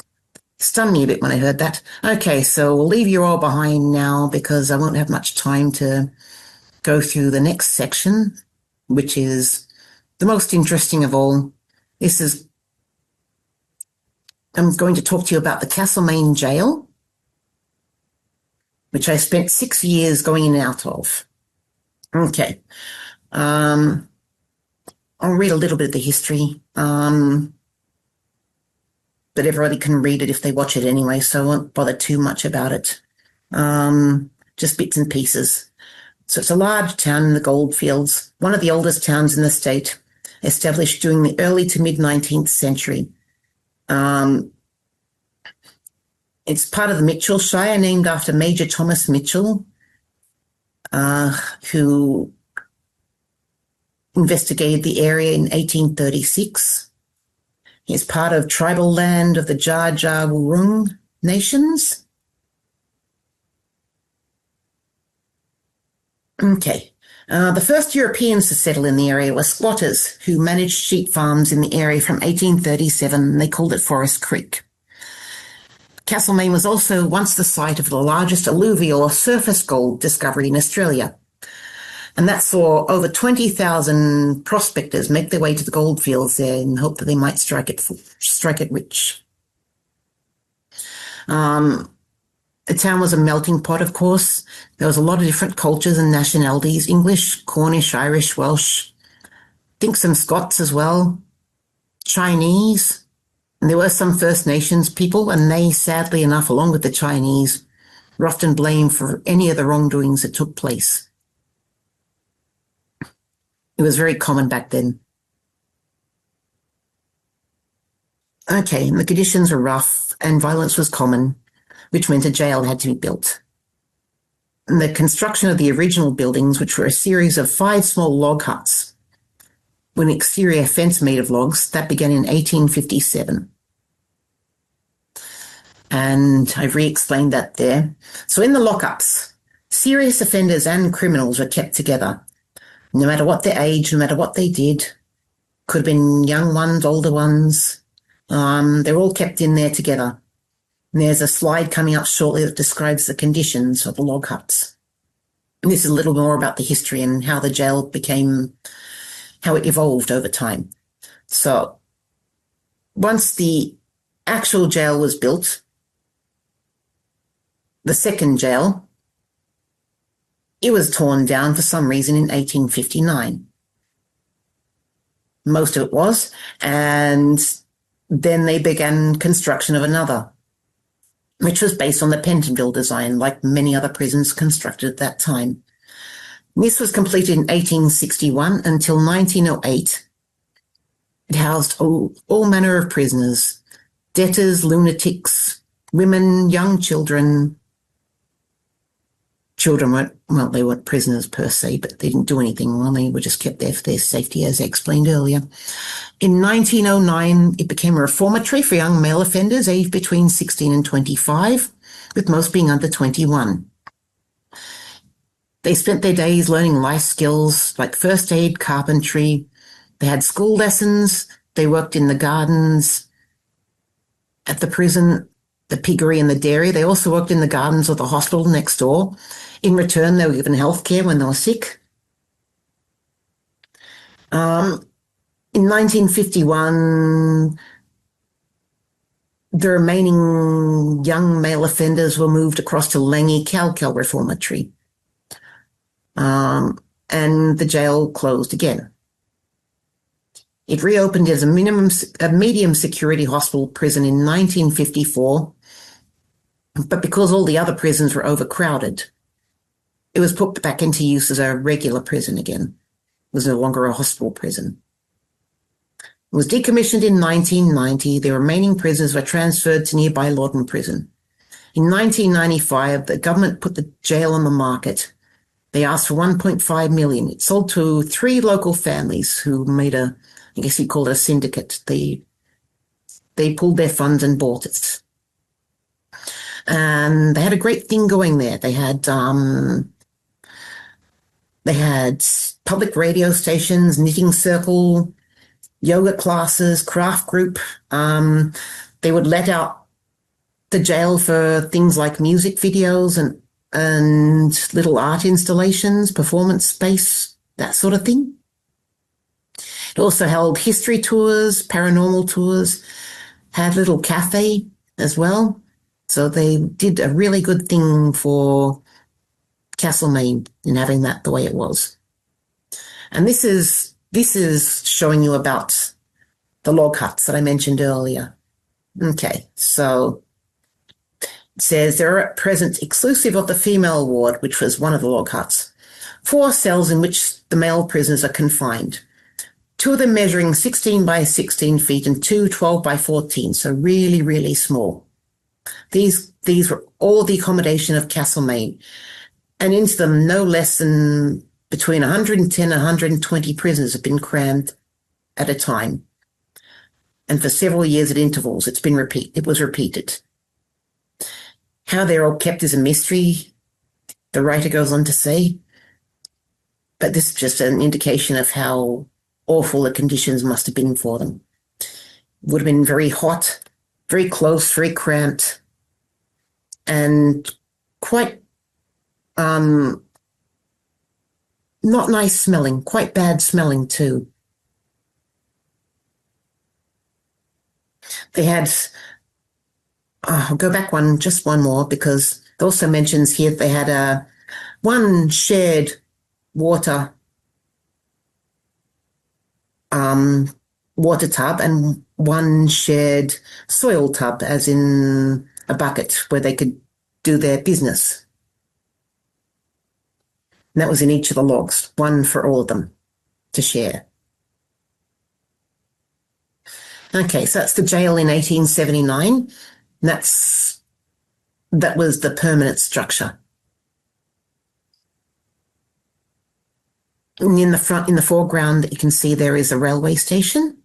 stunned me a bit when I heard that. Okay, so we'll leave you all behind now because I won't have much time to go through the next section, which is the most interesting of all. I'm going to talk to you about the Castlemaine Jail, which I spent 6 years going in and out of. Okay. I'll read a little bit of the history, but everybody can read it if they watch it anyway, so I won't bother too much about it. Just bits and pieces. So it's a large town in the goldfields, one of the oldest towns in the state, established during the early to mid-19th century. It's part of the Mitchell Shire, named after Major Thomas Mitchell, who investigated the area in 1836. It's part of tribal land of the Jar Jar Wurrung nations. Okay. The first Europeans to settle in the area were squatters who managed sheep farms in the area from 1837, and they called it Forest Creek. Castlemaine was also once the site of the largest alluvial or surface gold discovery in Australia, and that saw over 20,000 prospectors make their way to the goldfields there in hope that they might strike it rich. The town was a melting pot, of course. There was a lot of different cultures and nationalities: English, Cornish, Irish, Welsh, I think some Scots as well, Chinese, and there were some First Nations people, and they, sadly enough, along with the Chinese, were often blamed for any of the wrongdoings that took place. It was very common back then. Okay, and the conditions were rough and violence was common, which meant a jail had to be built. And the construction of the original buildings, which were a series of 5 small log huts with an exterior fence made of logs, that began in 1857. And I've re-explained that there. So in the lockups, serious offenders and criminals were kept together, no matter what their age, no matter what they did. Could have been young ones, older ones. They're all kept in there together. And there's a slide coming up shortly that describes the conditions of the log huts. And this is a little more about the history and how the jail how it evolved over time. So once the actual jail was built, the second jail, it was torn down for some reason in 1859. Most of it was. And then they began construction of another, which was based on the Pentonville design, like many other prisons constructed at that time. This was completed in 1861 until 1908. It housed all manner of prisoners: debtors, lunatics, women, young children. Children they weren't prisoners per se, but they didn't do anything wrong. They were just kept there for their safety, as I explained earlier. In 1909, it became a reformatory for young male offenders aged between 16 and 25, with most being under 21. They spent their days learning life skills like first aid, carpentry. They had school lessons. They worked in the gardens at the prison, the piggery and the dairy. They also worked in the gardens of the hospital next door. In return, they were given health care when they were sick. In 1951, the remaining young male offenders were moved across to Langi Kalkal Reformatory. And the jail closed again. It reopened as a medium security hospital prison in 1954, but because all the other prisons were overcrowded, it was put back into use as a regular prison again. It was no longer a hospital prison. It was decommissioned in 1990. The remaining prisoners were transferred to nearby Lawton Prison. In 1995, the government put the jail on the market. They asked for $1.5 million. It sold to 3 local families who made I guess you'd call it a syndicate. They pulled their funds and bought it. And they had a great thing going there. They had public radio stations, knitting circle, yoga classes, craft group. They would let out the jail for things like music videos and little art installations, performance space, that sort of thing. It also held history tours, paranormal tours, had a little cafe as well. So they did a really good thing for Castlemaine in having that the way it was. And this is showing you about the log huts that I mentioned earlier. Okay, so it says there are at present, exclusive of the female ward, which was one of the log huts, 4 cells in which the male prisoners are confined. 2 of them measuring 16 by 16 feet and 2 12 by 14, so really, really small. These were all the accommodation of Castlemaine, and into them no less than between 110 and 120 prisoners have been crammed at a time. And for several years at intervals, it was repeated. How they're all kept is a mystery, the writer goes on to say, but this is just an indication of how awful the conditions must have been for them. Would have been very hot, very close, very cramped, and quite not nice smelling, quite bad smelling too. They had, I'll go back just one more, because it also mentions here they had one shared water tub and one shared soil tub, as in a bucket where they could do their business. And that was in each of the logs, one for all of them to share. Okay, so that's the jail in 1879. That was the permanent structure. And in the foreground, you can see there is a railway station.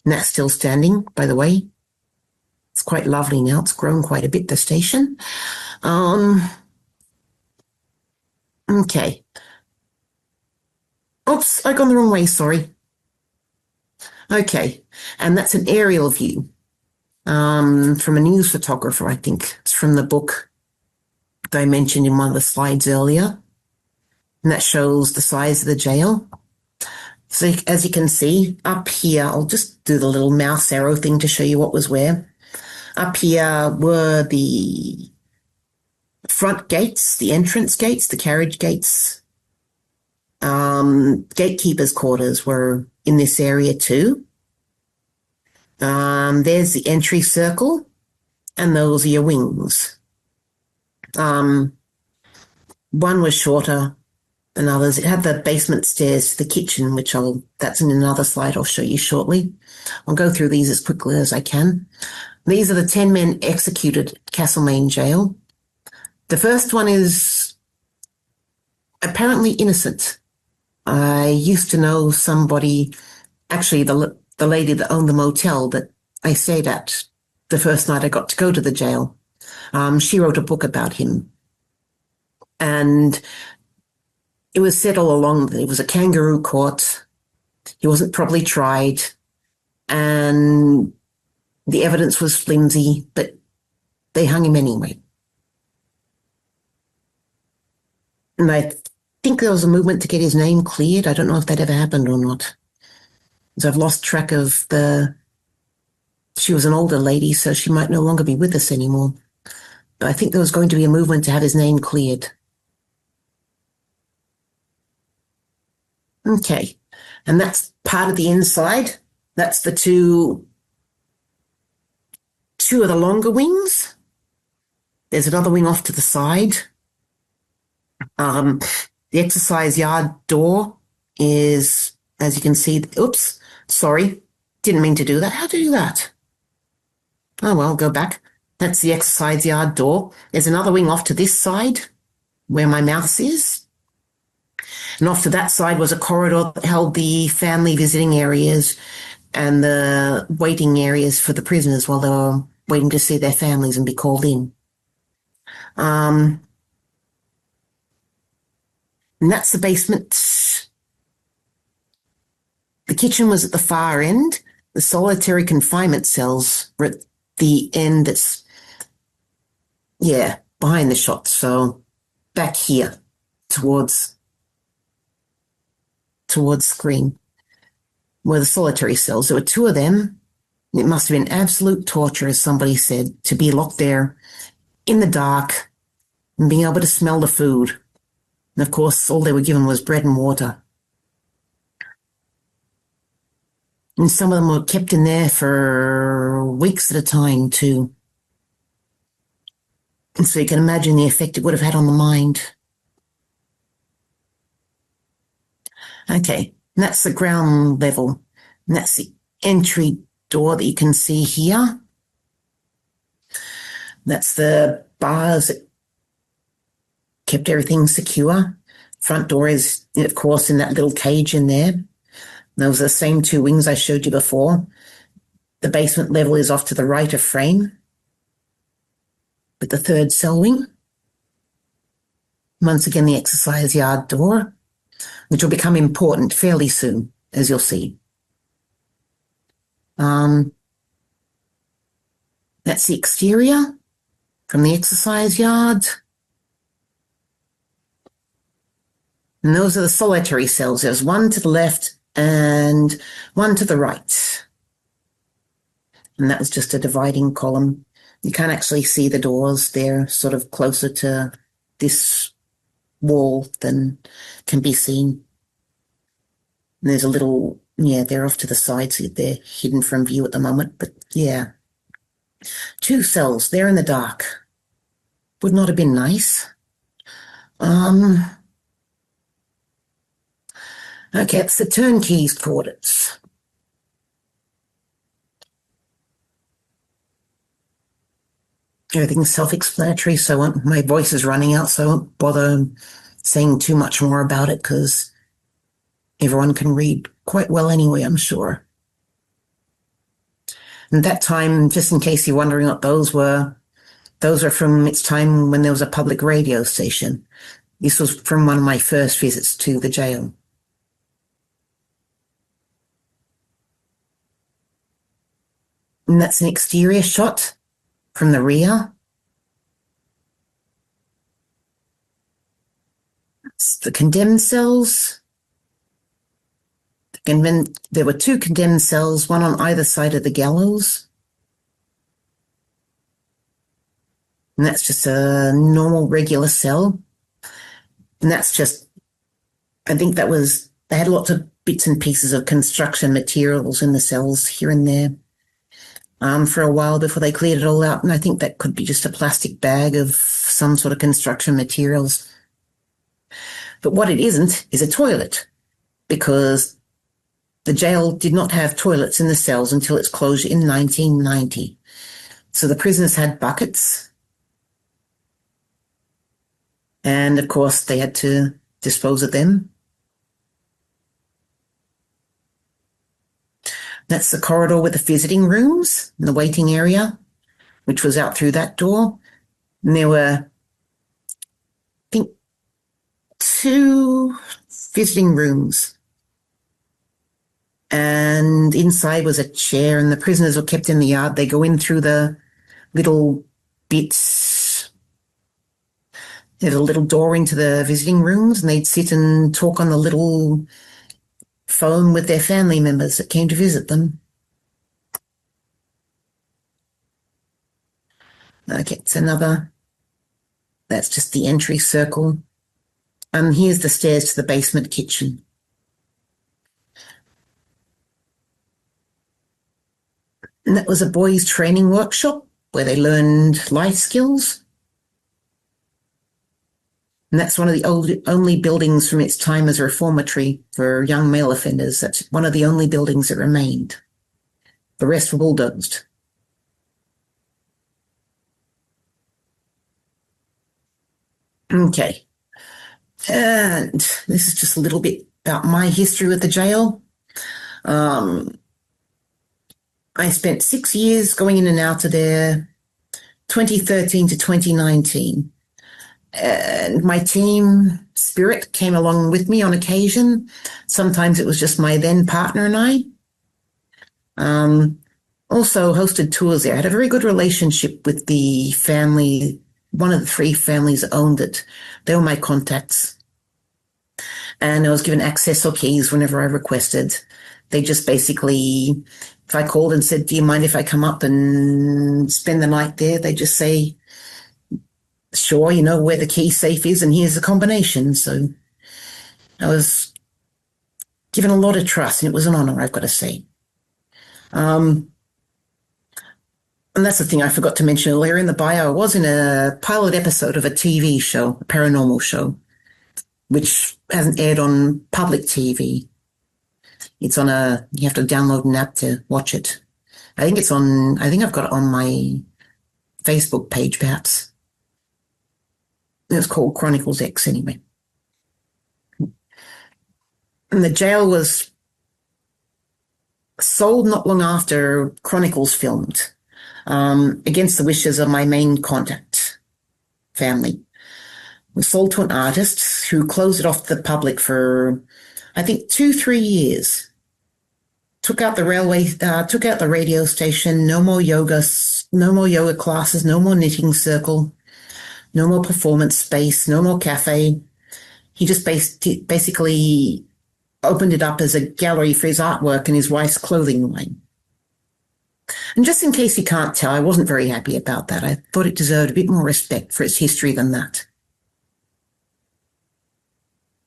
And that's still standing, by the way. It's quite lovely now. It's grown quite a bit, the station. Okay. Oops, I gone the wrong way, sorry. Okay, and that's an aerial view from a news photographer, I think. It's from the book that I mentioned in one of the slides earlier. And that shows the size of the jail. So as you can see, up here, I'll just do the little mouse arrow thing to show you what was where. Up here were the front gates, the entrance gates, the carriage gates. Gatekeepers' quarters were in this area too. There's the entry circle, and those are your wings. One was shorter than others. It had the basement stairs to the kitchen, which that's in another slide I'll show you shortly. I'll go through these as quickly as I can. These are the 10 men executed at Castlemaine Jail. The first one is apparently innocent. I used to know somebody, actually the lady that owned the motel that I stayed at the first night I got to go to the jail. She wrote a book about him. And it was said all along that it was a kangaroo court. He wasn't properly tried. And the evidence was flimsy, but they hung him anyway. And I think there was a movement to get his name cleared. I don't know if that ever happened or not. Because I've lost track of she was an older lady, so she might no longer be with us anymore. But I think there was going to be a movement to have his name cleared. Okay, and that's part of the inside. That's the two of the longer wings. There's another wing off to the side. The exercise yard door is, as you can see, oops, sorry, didn't mean to do that. How to do that? Oh, well, go back. That's the exercise yard door. There's another wing off to this side where my mouse is. And off to that side was a corridor that held the family visiting areas and the waiting areas for the prisoners while they were waiting to see their families and be called in. And that's the basement. The kitchen was at the far end. The solitary confinement cells were at the end that's, behind the shot. So back here towards screen were the solitary cells. There were 2 of them. It must have been absolute torture, as somebody said, to be locked there in the dark and being able to smell the food. And of course, all they were given was bread and water. And some of them were kept in there for weeks at a time too. And so you can imagine the effect it would have had on the mind. Okay, and that's the ground level. And that's the entry door that you can see here. That's the bars that kept everything secure. Front door is, of course, in that little cage in there. Those are the same two wings I showed you before. The basement level is off to the right of frame, with the third cell wing. Once again, the exercise yard door, which will become important fairly soon, as you'll see. That's the exterior from the exercise yard. And those are the solitary cells. There's one to the left and one to the right. And that was just a dividing column. You can't actually see the doors. They're sort of closer to this wall than can be seen. And there's a little, they're off to the side, so they're hidden from view at the moment. But yeah, 2 cells, they're in the dark. Would not have been nice. Okay, it's the turnkey's quarters. Everything's self-explanatory, so my voice is running out, so I won't bother saying too much more about it because everyone can read quite well anyway, I'm sure. And that time, just in case you're wondering what those are from its time when there was a public radio station. This was from one of my first visits to the jail. And that's an exterior shot from the rear. It's the condemned cells. There were 2 condemned cells, one on either side of the gallows. And that's just a normal, regular cell. And that's just, I think they had lots of bits and pieces of construction materials in the cells here and there. For a while before they cleared it all out. And I think that could be just a plastic bag of some sort of construction materials. But what it isn't is a toilet, because the jail did not have toilets in the cells until its closure in 1990. So the prisoners had buckets. And of course, they had to dispose of them. That's the corridor with the visiting rooms and the waiting area, which was out through that door. And there were, I think, 2 visiting rooms. And inside was a chair, and the prisoners were kept in the yard. They go in through the little bits. There's a little door into the visiting rooms, and they'd sit and talk on the little phone with their family members that came to visit them. Okay, it's that's just the entry circle. Here's the stairs to the basement kitchen. And that was a boys' training workshop where they learned life skills. And that's one of the only buildings from its time as a reformatory for young male offenders. That's one of the only buildings that remained. The rest were bulldozed. Okay. And this is just a little bit about my history with the jail. I spent 6 years going in and out of there, 2013 to 2019. And my team spirit came along with me on occasion. Sometimes it was just my then partner and I. Also hosted tours there. I had a very good relationship with the family. One of the 3 families that owned it. They were my contacts. And I was given access or keys whenever I requested. They just basically, if I called and said, do you mind if I come up and spend the night there? They just say, sure, you know where the key safe is and here's the combination. So I was given a lot of trust, and it was an honor, I've got to say. And that's the thing I forgot to mention earlier in the bio. I was in a pilot episode of a TV show, a paranormal show, which hasn't aired on public TV. It's on you have to download an app to watch it. I think I've got it on my Facebook page, perhaps. It's called Chronicles X, anyway. And the jail was sold not long after Chronicles filmed, against the wishes of my main contact family. It was sold to an artist who closed it off to the public for, I think, 2-3 years. Took out the radio station, no more yoga classes, no more knitting circle, no more performance space, no more cafe. He just basically opened it up as a gallery for his artwork and his wife's clothing line. And just in case you can't tell, I wasn't very happy about that. I thought it deserved a bit more respect for its history than that.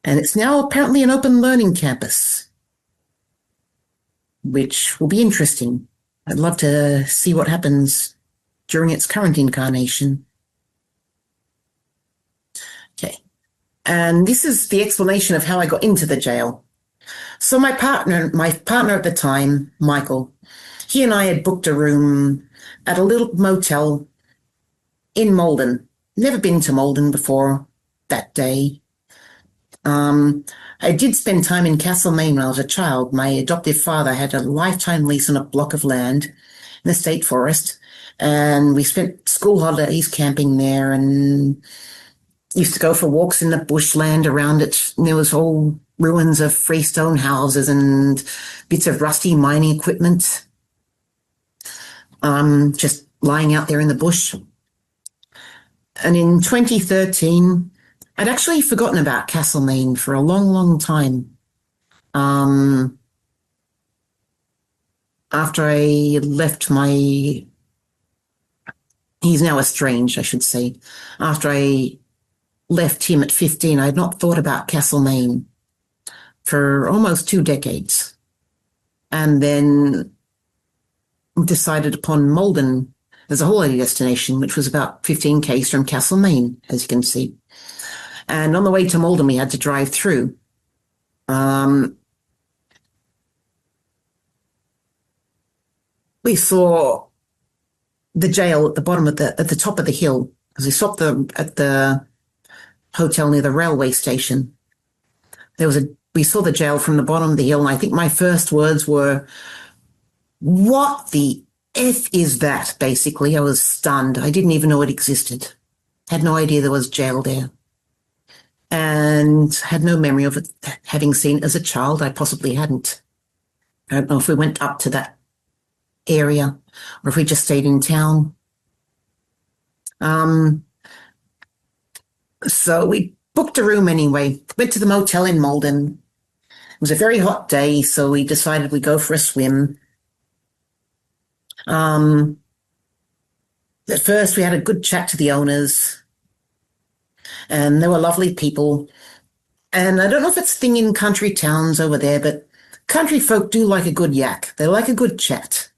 And it's now apparently an open learning campus, which will be interesting. I'd love to see what happens during its current incarnation. Okay. And this is the explanation of how I got into the jail. So my partner at the time, Michael, he and I had booked a room at a little motel in Malden. Never been to Malden before that day. I did spend time in Castlemaine when I was a child. My adoptive father had a lifetime lease on a block of land in the state forest, and we spent school holidays camping there and used to go for walks in the bushland around it. And there was all ruins of freestone houses and bits of rusty mining equipment, just lying out there in the bush. And in 2013, I'd actually forgotten about Castlemaine for a long, long time. After I left he's now estranged, I should say. After I left him at 15, I had not thought about Castlemaine for almost 2 decades. And then decided upon Malden as a holiday destination, which was about 15 k's from Castlemaine, as you can see. And on the way to Malden, we had to drive through. We saw the jail at the bottom at the top of the hill, because we stopped at the hotel near the railway station. We saw the jail from the bottom of the hill, and I think my first words were, "What the F is that?" Basically, I was stunned. I didn't even know it existed. Had no idea there was jail there. And had no memory of it having seen it as a child. I possibly hadn't. I don't know if we went up to that area or if we just stayed in town. So we booked a room anyway, went to the motel in Malden. It was a very hot day, so we decided we'd go for a swim. At first, we had a good chat to the owners, and they were lovely people. And I don't know if it's a thing in country towns over there, but country folk do like a good yak. They like a good chat.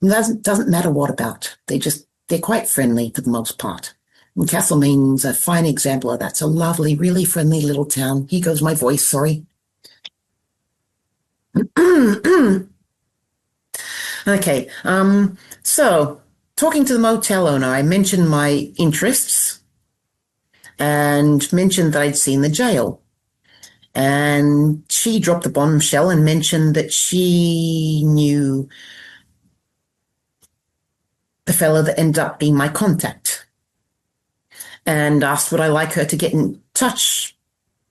It doesn't matter what about. They're quite friendly for the most part. And Castlemaine's a fine example of that. It's a lovely, really friendly little town. Here goes my voice, sorry. Okay, so talking to the motel owner, I mentioned my interests and mentioned that I'd seen the jail. And she dropped the bombshell and mentioned that she knew the fellow that ended up being my contact, and asked would I like her to get in touch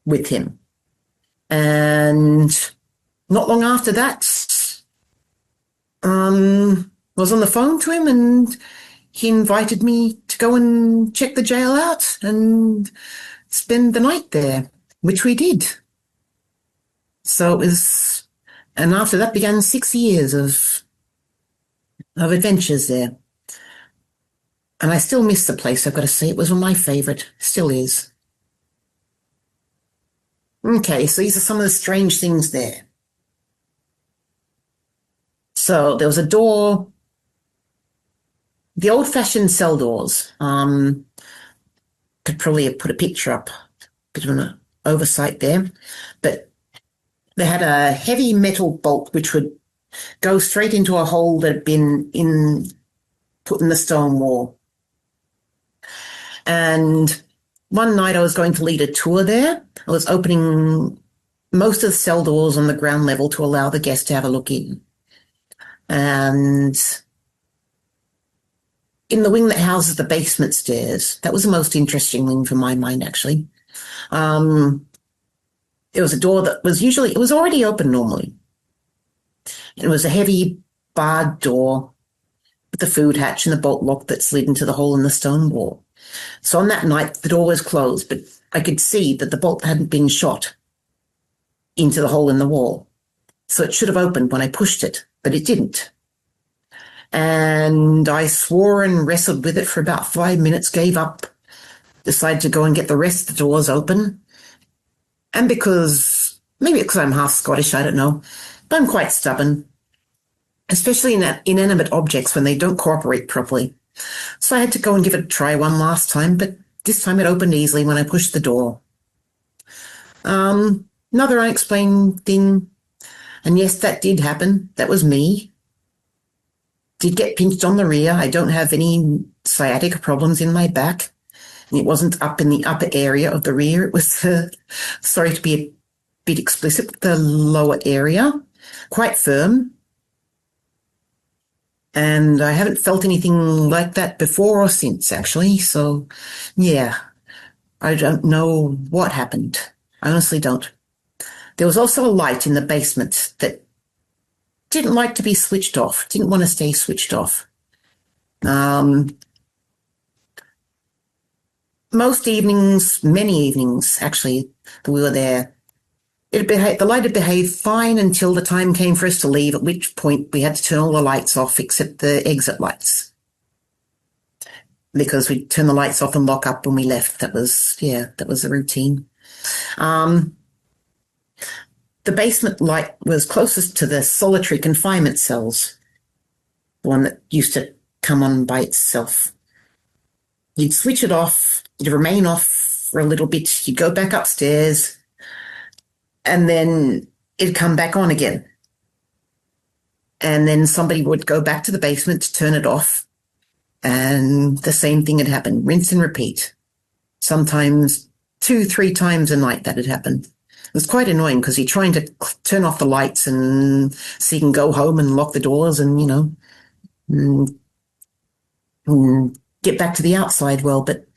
with him. And not long after that, was on the phone to him, and he invited me to go and check the jail out and spend the night there, which we did. So it was, and after that began 6 years of adventures there. And I still miss the place, I've got to say. It was one of my favourite. Still is. Okay, so these are some of the strange things there. So there was a door, the old-fashioned cell doors. Could probably have put a picture up, bit of an oversight there, but they had a heavy metal bolt which would go straight into a hole that had been put in the stone wall. And one night I was going to lead a tour there. I was opening most of the cell doors on the ground level to allow the guests to have a look in. And in the wing that houses the basement stairs, that was the most interesting wing for my mind, actually. There was a door that was it was already open normally. It was a heavy barred door with the food hatch and the bolt lock that slid into the hole in the stone wall. So on that night, the door was closed, but I could see that the bolt hadn't been shot into the hole in the wall. So it should have opened when I pushed it, but it didn't. And I swore and wrestled with it for about 5 minutes, gave up, decided to go and get the rest of the doors open. And maybe because I'm half Scottish, I don't know, but I'm quite stubborn, especially in inanimate objects when they don't cooperate properly. So I had to go and give it a try one last time, but this time it opened easily when I pushed the door. Another unexplained thing, and yes, that did happen. That was me. Did get pinched on the rear. I don't have any sciatica problems in my back. It wasn't up in the upper area of the rear. It was, sorry to be a bit explicit, the lower area, quite firm. And I haven't felt anything like that before or since, actually. So, yeah, I don't know what happened. I honestly don't. There was also a light in the basement that didn't like to be switched off, didn't want to stay switched off. Most evenings, many evenings, actually, that we were there, the light had behaved fine until the time came for us to leave, at which point we had to turn all the lights off except the exit lights. Because we'd turn the lights off and lock up when we left. That was the routine. The basement light was closest to the solitary confinement cells, the one that used to come on by itself. You'd switch it off, you'd remain off for a little bit, you'd go back upstairs, and then it'd come back on again. And then somebody would go back to the basement to turn it off, and the same thing had happened, rinse and repeat. Sometimes 2-3 times a night that had happened. It was quite annoying because you're trying to turn off the lights and so you can go home and lock the doors and, get back to the outside well, but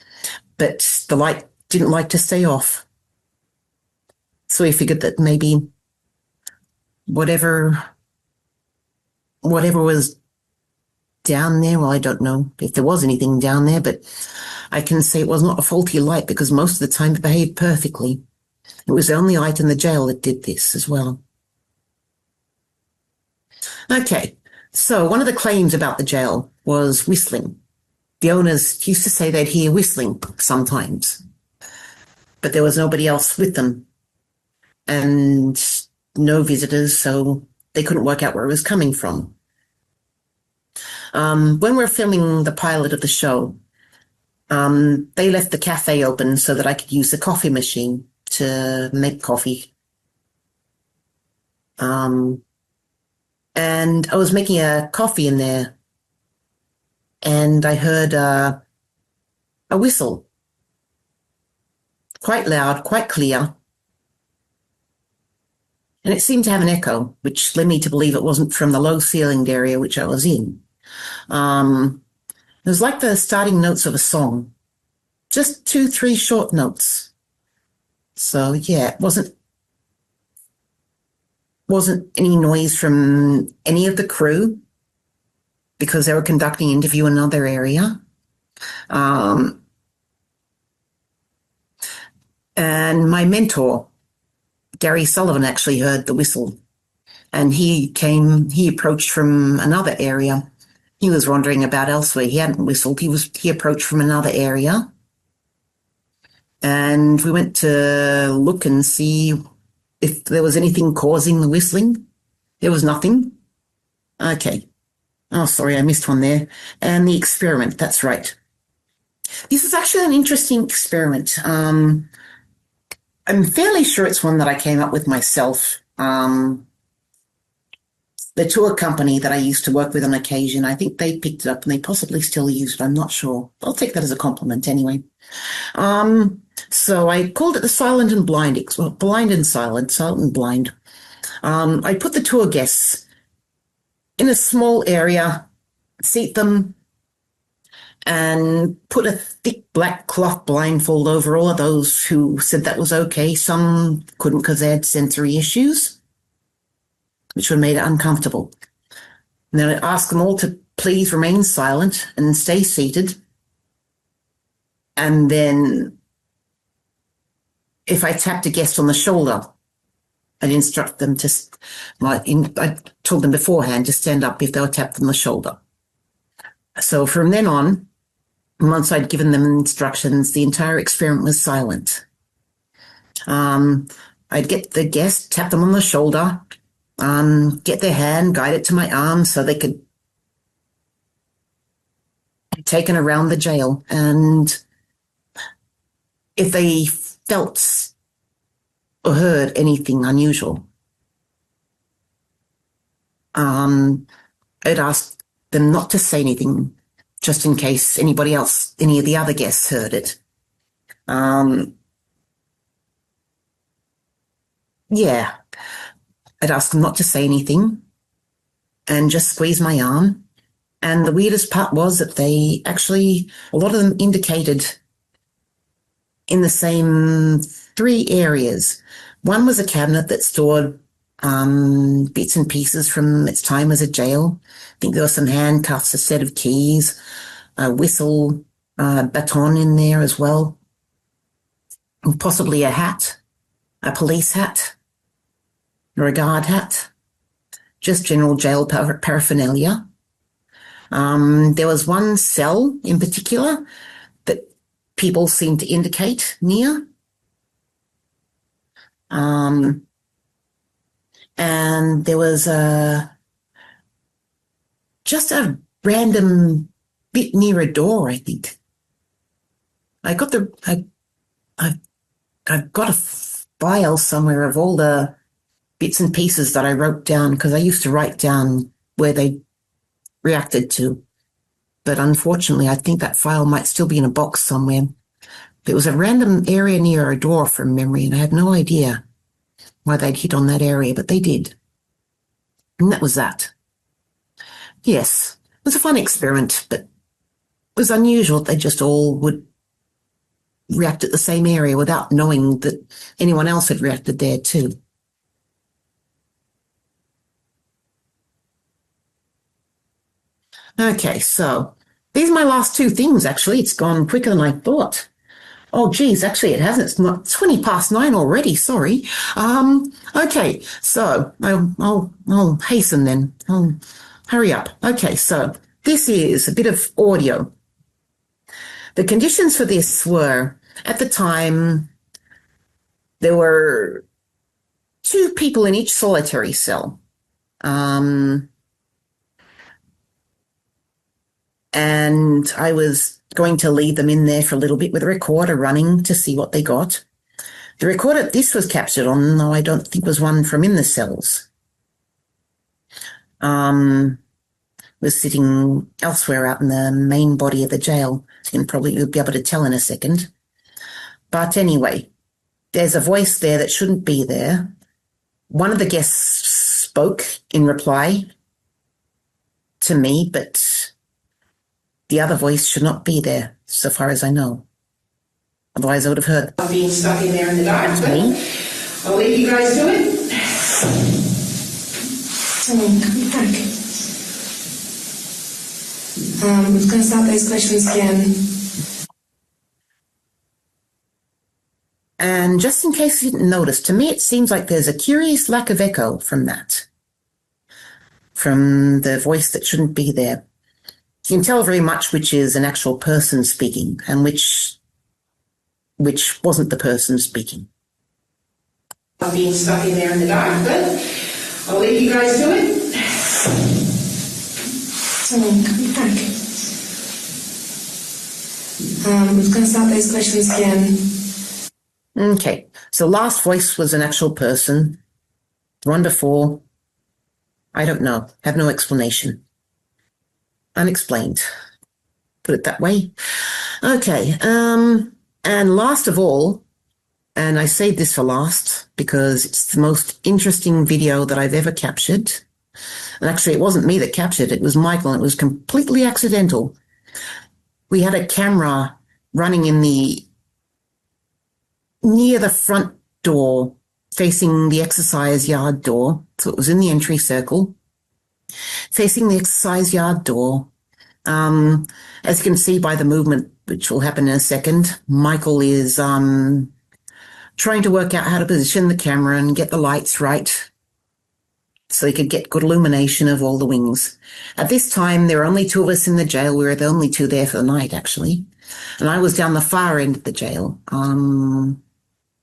the light didn't like to stay off. So we figured that maybe whatever was down there, well, I don't know if there was anything down there, but I can say it was not a faulty light because most of the time it behaved perfectly. It was the only light in the jail that did this as well. Okay, so one of the claims about the jail was whistling. The owners used to say they'd hear whistling sometimes, but there was nobody else with them and no visitors, so they couldn't work out where it was coming from. When we were filming the pilot of the show, they left the cafe open so that I could use the coffee machine to make coffee. And I was making a coffee in there and I heard a whistle. Quite loud, quite clear. And it seemed to have an echo, which led me to believe it wasn't from the low-ceilinged area which I was in. It was like the starting notes of a song. Just 2-3 short notes. So, yeah, it wasn't any noise from any of the crew because they were conducting an interview in another area. And my mentor, Gary Sullivan, actually heard the whistle and he approached from another area He was wandering about elsewhere. He hadn't whistled. He approached from another area. And we went to look and see if there was anything causing the whistling. There was nothing. Okay. Oh, sorry, I missed one there. And the experiment, that's right. This is actually an interesting experiment. I'm fairly sure it's one that I came up with myself. The tour company that I used to work with on occasion, I think they picked it up and they possibly still use it. I'm not sure. I'll take that as a compliment anyway. So I called it the silent and blind, well, blind and silent and blind. I put the tour guests in a small area, seat them, and put a thick black cloth blindfold over all of those who said that was okay. Some couldn't because they had sensory issues, which would have made it uncomfortable. And then I asked them all to please remain silent and stay seated. And then if I tapped a guest on the shoulder, I'd instruct them to, I told them beforehand to stand up if they were tapped on the shoulder. So from then on, once I'd given them instructions, the entire experiment was silent. I'd get the guest, tap them on the shoulder, get their hand, guide it to my arm so they could be taken around the jail. And if they felt or heard anything unusual, I'd ask them not to say anything, just in case anybody else, any of the other guests heard it. Yeah, I'd ask them not to say anything and just squeeze my arm. And the weirdest part was that they actually, a lot of them indicated in the same 3 areas. One was a cabinet that stored bits and pieces from its time as a jail. I think there were some handcuffs, a set of keys, a whistle, baton in there as well, and possibly a hat, a police hat, or a guard hat, just general jail paraphernalia. There was one cell in particular that people seemed to indicate near. And there was just a random bit near a door, I think. I got I've got a file somewhere of all the bits and pieces that I wrote down, because I used to write down where they reacted to. But unfortunately, I think that file might still be in a box somewhere. It was a random area near a door from memory, and I had no idea why they'd hit on that area, but they did. And that was that. Yes, it was a fun experiment, but it was unusual that they just all would react at the same area without knowing that anyone else had reacted there too. Okay, so these are my last 2 things, actually. It's gone quicker than I thought. Oh, geez, actually it hasn't. It's not 20 past 9 already, sorry. Okay, so I'll hasten then. I'll hurry up. Okay, so this is a bit of audio. The conditions for this were, at the time, there were 2 people in each solitary cell. And I was going to leave them in there for a little bit with a recorder running to see what they got. The recorder this was captured on, though I don't think was one from in the cells, was sitting elsewhere out in the main body of the jail. So you'll probably be able to tell in a second. But anyway, there's a voice there that shouldn't be there. One of the guests spoke in reply to me, but the other voice should not be there, so far as I know. Otherwise, I would have heard. Being stuck in there in the dark, but Me. I'll leave you guys to it. Come back. We're going to start those questions again. And just in case you didn't notice, to me it seems like there's a curious lack of echo from that, from the voice that shouldn't be there. You can tell very much which is an actual person speaking and which wasn't the person speaking. I'm being stuck in there in the dark, but I'll leave you guys to it. Come back. We're going to start those questions again. Okay, so last voice was an actual person. The one before, I don't know, have no explanation. Unexplained. Put it that way. Okay, and last of all, and I saved this for last because it's the most interesting video that I've ever captured. And actually, it wasn't me that captured it. It was Michael, and it was completely accidental. We had a camera running near the front door, facing the exercise yard door. So it was in the entry circle, facing the exercise yard door. As you can see by the movement, which will happen in a second, Michael is trying to work out how to position the camera and get the lights right so he could get good illumination of all the wings. At this time, there were only two of us in the jail. We were the only two there for the night, actually. And I was down the far end of the jail,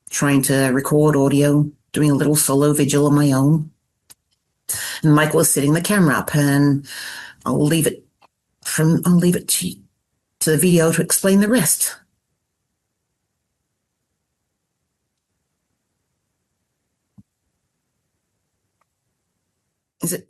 trying to record audio, doing a little solo vigil on my own. And Michael was setting the camera up, and I'll leave it to the video to explain the rest. Is it?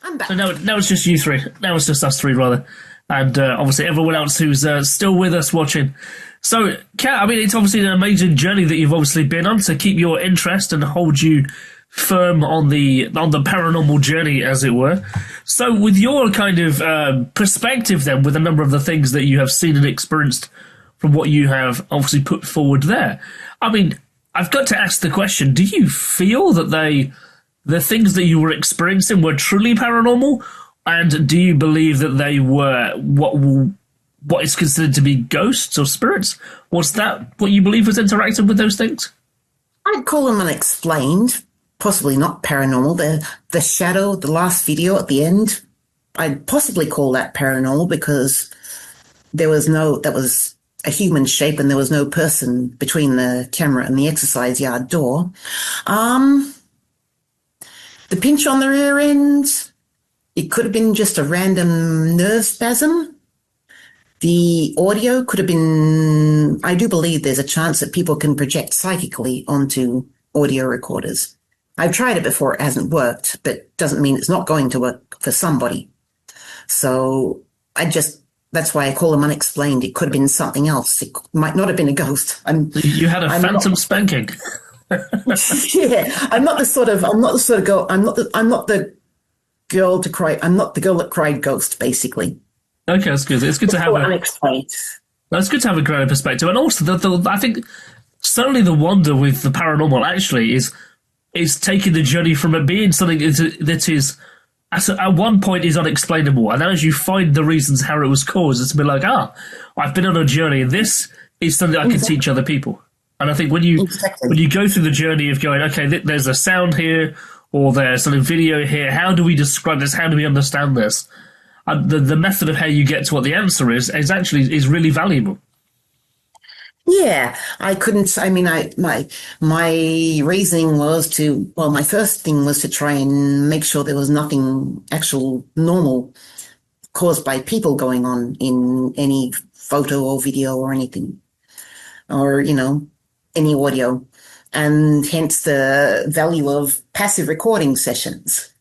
I'm back. So now it's just you three. Now it's just us three, rather. And obviously everyone else who's still with us watching. So, Kat, I mean, it's obviously an amazing journey that you've obviously been on to keep your interest and hold you firm on the paranormal journey, as it were. So with your kind of perspective then, with a number of the things that you have seen and experienced from what you have obviously put forward there, I mean, I've got to ask the question, do you feel that the things that you were experiencing were truly paranormal? And do you believe that they were what is considered to be ghosts or spirits? Was that what you believe was interacting with those things? I'd call them unexplained, possibly not paranormal. The shadow, the last video at the end, I'd possibly call that paranormal because that was a human shape and there was no person between the camera and the exercise yard door. The pinch on the rear end, it could have been just a random nerve spasm. The audio could have been, I do believe there's a chance that people can project psychically onto audio recorders. I've tried it before, it hasn't worked, but doesn't mean it's not going to work for somebody. So that's why I call them unexplained. It could have been something else. It might not have been a ghost. You had a phantom spanking. Yeah, I'm not the girl to cry. I'm not the girl that cried ghost, basically. Okay, that's good. It's good to have unexplained. That's good to have a greater perspective, and also I think certainly the wonder with the paranormal actually is taking the journey from it being something that is at one point is unexplainable, and then as you find the reasons how it was caused, it's a bit like I've been on a journey, and this is something I can teach other people. And I think when you go through the journey of going, okay, there's a sound here, or there's a video here, how do we describe this? How do we understand this? The method of how you get to what the answer is really valuable. Yeah, my reasoning was my first thing was to try and make sure there was nothing actual normal caused by people going on in any photo or video or anything, or, any audio, and hence the value of passive recording sessions.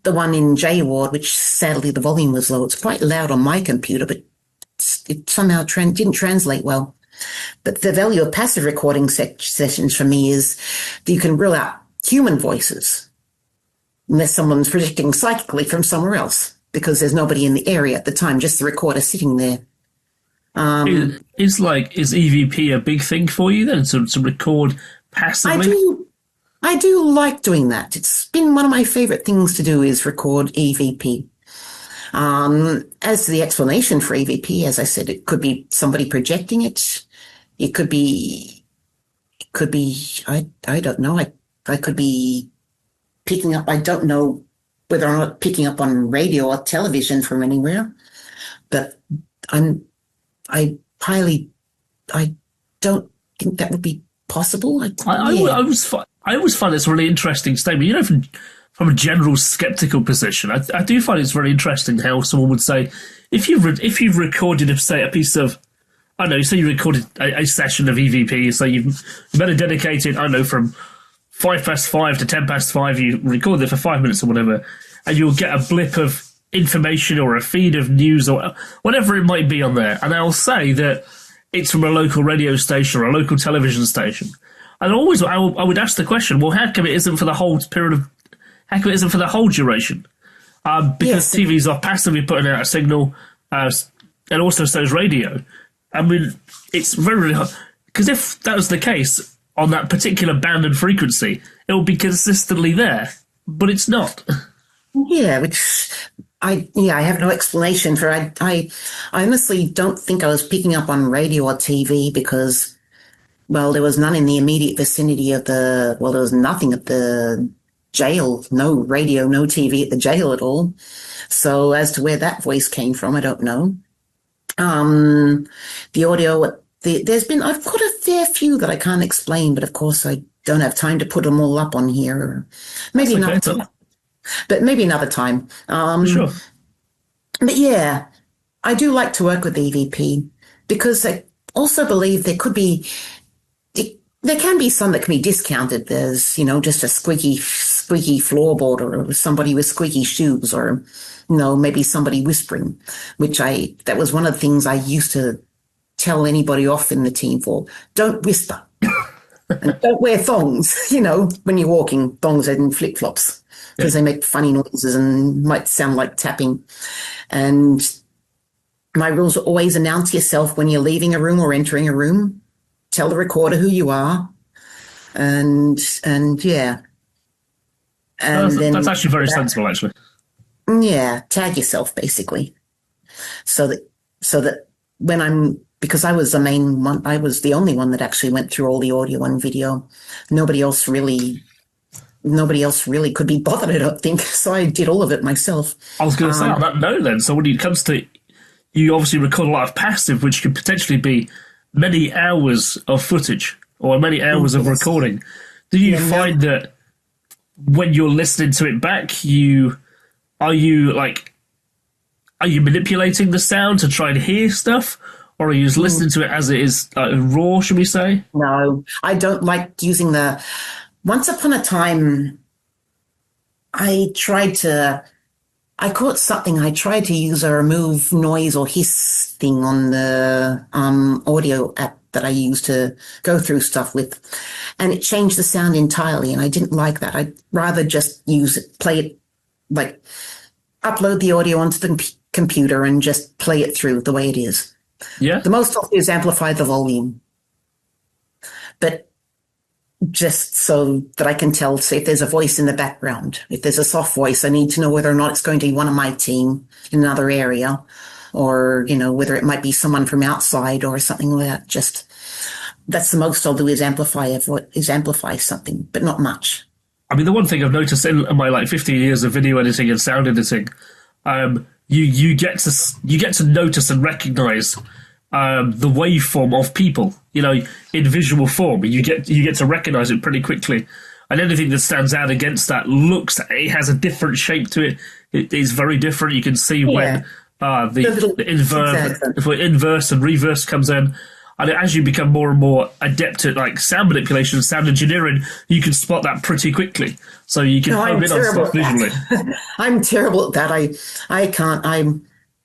the one in J Ward, which sadly the volume was low. It's quite loud on my computer, but it somehow didn't translate well. But the value of passive recording sessions for me is that you can rule out human voices unless someone's projecting psychically from somewhere else because there's nobody in the area at the time, just the recorder sitting there. Is EVP a big thing for you then, to record passively? I do like doing that. It's been one of my favorite things to do is record EVP. As to the explanation for EVP, as I said, it could be somebody projecting it. It could be, I don't know. I could be picking up, I don't know whether or not picking up on radio or television from anywhere, but I don't think that would be possible. I always find it's a really interesting statement. You know, from a general skeptical position, I do find it's very interesting how someone would say, if you've recorded, say, a piece of, I don't know, say you recorded a session of EVP, so you've better dedicated, I don't know, from 5:05 to 5:10, you record it for 5 minutes or whatever, and you'll get a blip of information or a feed of news or whatever it might be on there, and I'll say that it's from a local radio station or a local television station. And always, I would ask the question, well, how come it isn't for the whole period of, how come it isn't for the whole duration? Because TVs are passively putting out a signal, and also so is radio. I mean, it's very, really hard. Because if that was the case on that particular band and frequency, it would be consistently there. But it's not. Yeah, which I have no explanation for. I honestly don't think I was picking up on radio or TV because, well, there was none in the immediate vicinity of there was nothing at the jail, no radio, no TV at the jail at all. So as to where that voice came from, I don't know. The audio, I've got a fair few that I can't explain, but of course I don't have time to put them all up on here. Maybe another time. But maybe another time. Sure. But yeah, I do like to work with EVP because I also believe there can be some that can be discounted. There's, just a squeaky floorboard or somebody with squeaky shoes or, maybe somebody whispering, that was one of the things I used to tell anybody off in the team for. Don't whisper. And don't wear thongs, when you're walking, thongs and flip-flops, because they make funny noises and might sound like tapping. And my rules are always announce yourself when you're leaving a room or entering a room. Tell the recorder who you are. And yeah. And that's actually very sensible, actually. Yeah, tag yourself, basically. So that when because I was the main one, I was the only one that actually went through all the audio and video. Nobody else really could be bothered, I don't think. So I did all of it myself. I was going to say on that note then, so when it comes to, you obviously record a lot of passive, which could potentially be many hours of footage or many hours of recording. Do you find that when you're listening to it back, are you manipulating the sound to try and hear stuff? Or are you just listening to it as it is raw, should we say? No, I don't like using once upon a time, I tried to use a remove noise or hiss thing on the audio app that I used to go through stuff with, and it changed the sound entirely, and I didn't like that. I'd rather just play it, like upload the audio onto the computer and just play it through the way it is. Yeah. The most I'll do is amplify the volume, but just so that I can tell, say, if there's a voice in the background, if there's a soft voice, I need to know whether or not it's going to be one of my team in another area, or, whether it might be someone from outside or something like that. Just, that's the most I'll do is amplify something, but not much. I mean, the one thing I've noticed in my 15 years of video editing and sound editing, you get to notice and recognize the waveform of people, in visual form. You get to recognize it pretty quickly, and anything that stands out against that it has a different shape to it. It is very different. You can see when the inverse and reverse comes in. And as you become more and more adept at like sound manipulation, sound engineering, you can spot that pretty quickly. So you can hone in on stuff visually. I'm terrible at that. I can't.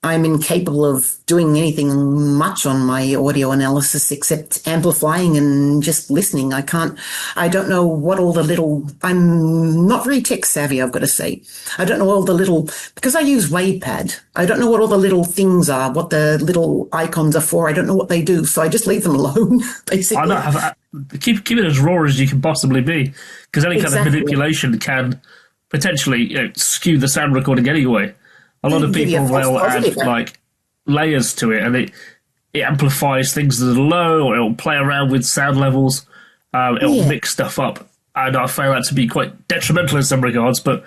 I'm incapable of doing anything much on my audio analysis except amplifying and just listening. I don't know what all the little, I'm not very tech savvy, I've got to say. I don't know all the little, because I use WavePad, I don't know what all the little things are, what the little icons are for. I don't know what they do. So I just leave them alone, basically. Keep it as raw as you can possibly be, because any kind of manipulation can potentially skew the sound recording anyway. A lot of people will add like layers to it, and it amplifies things that are low, or it'll play around with sound levels. It'll mix stuff up, and I found that to be quite detrimental in some regards. But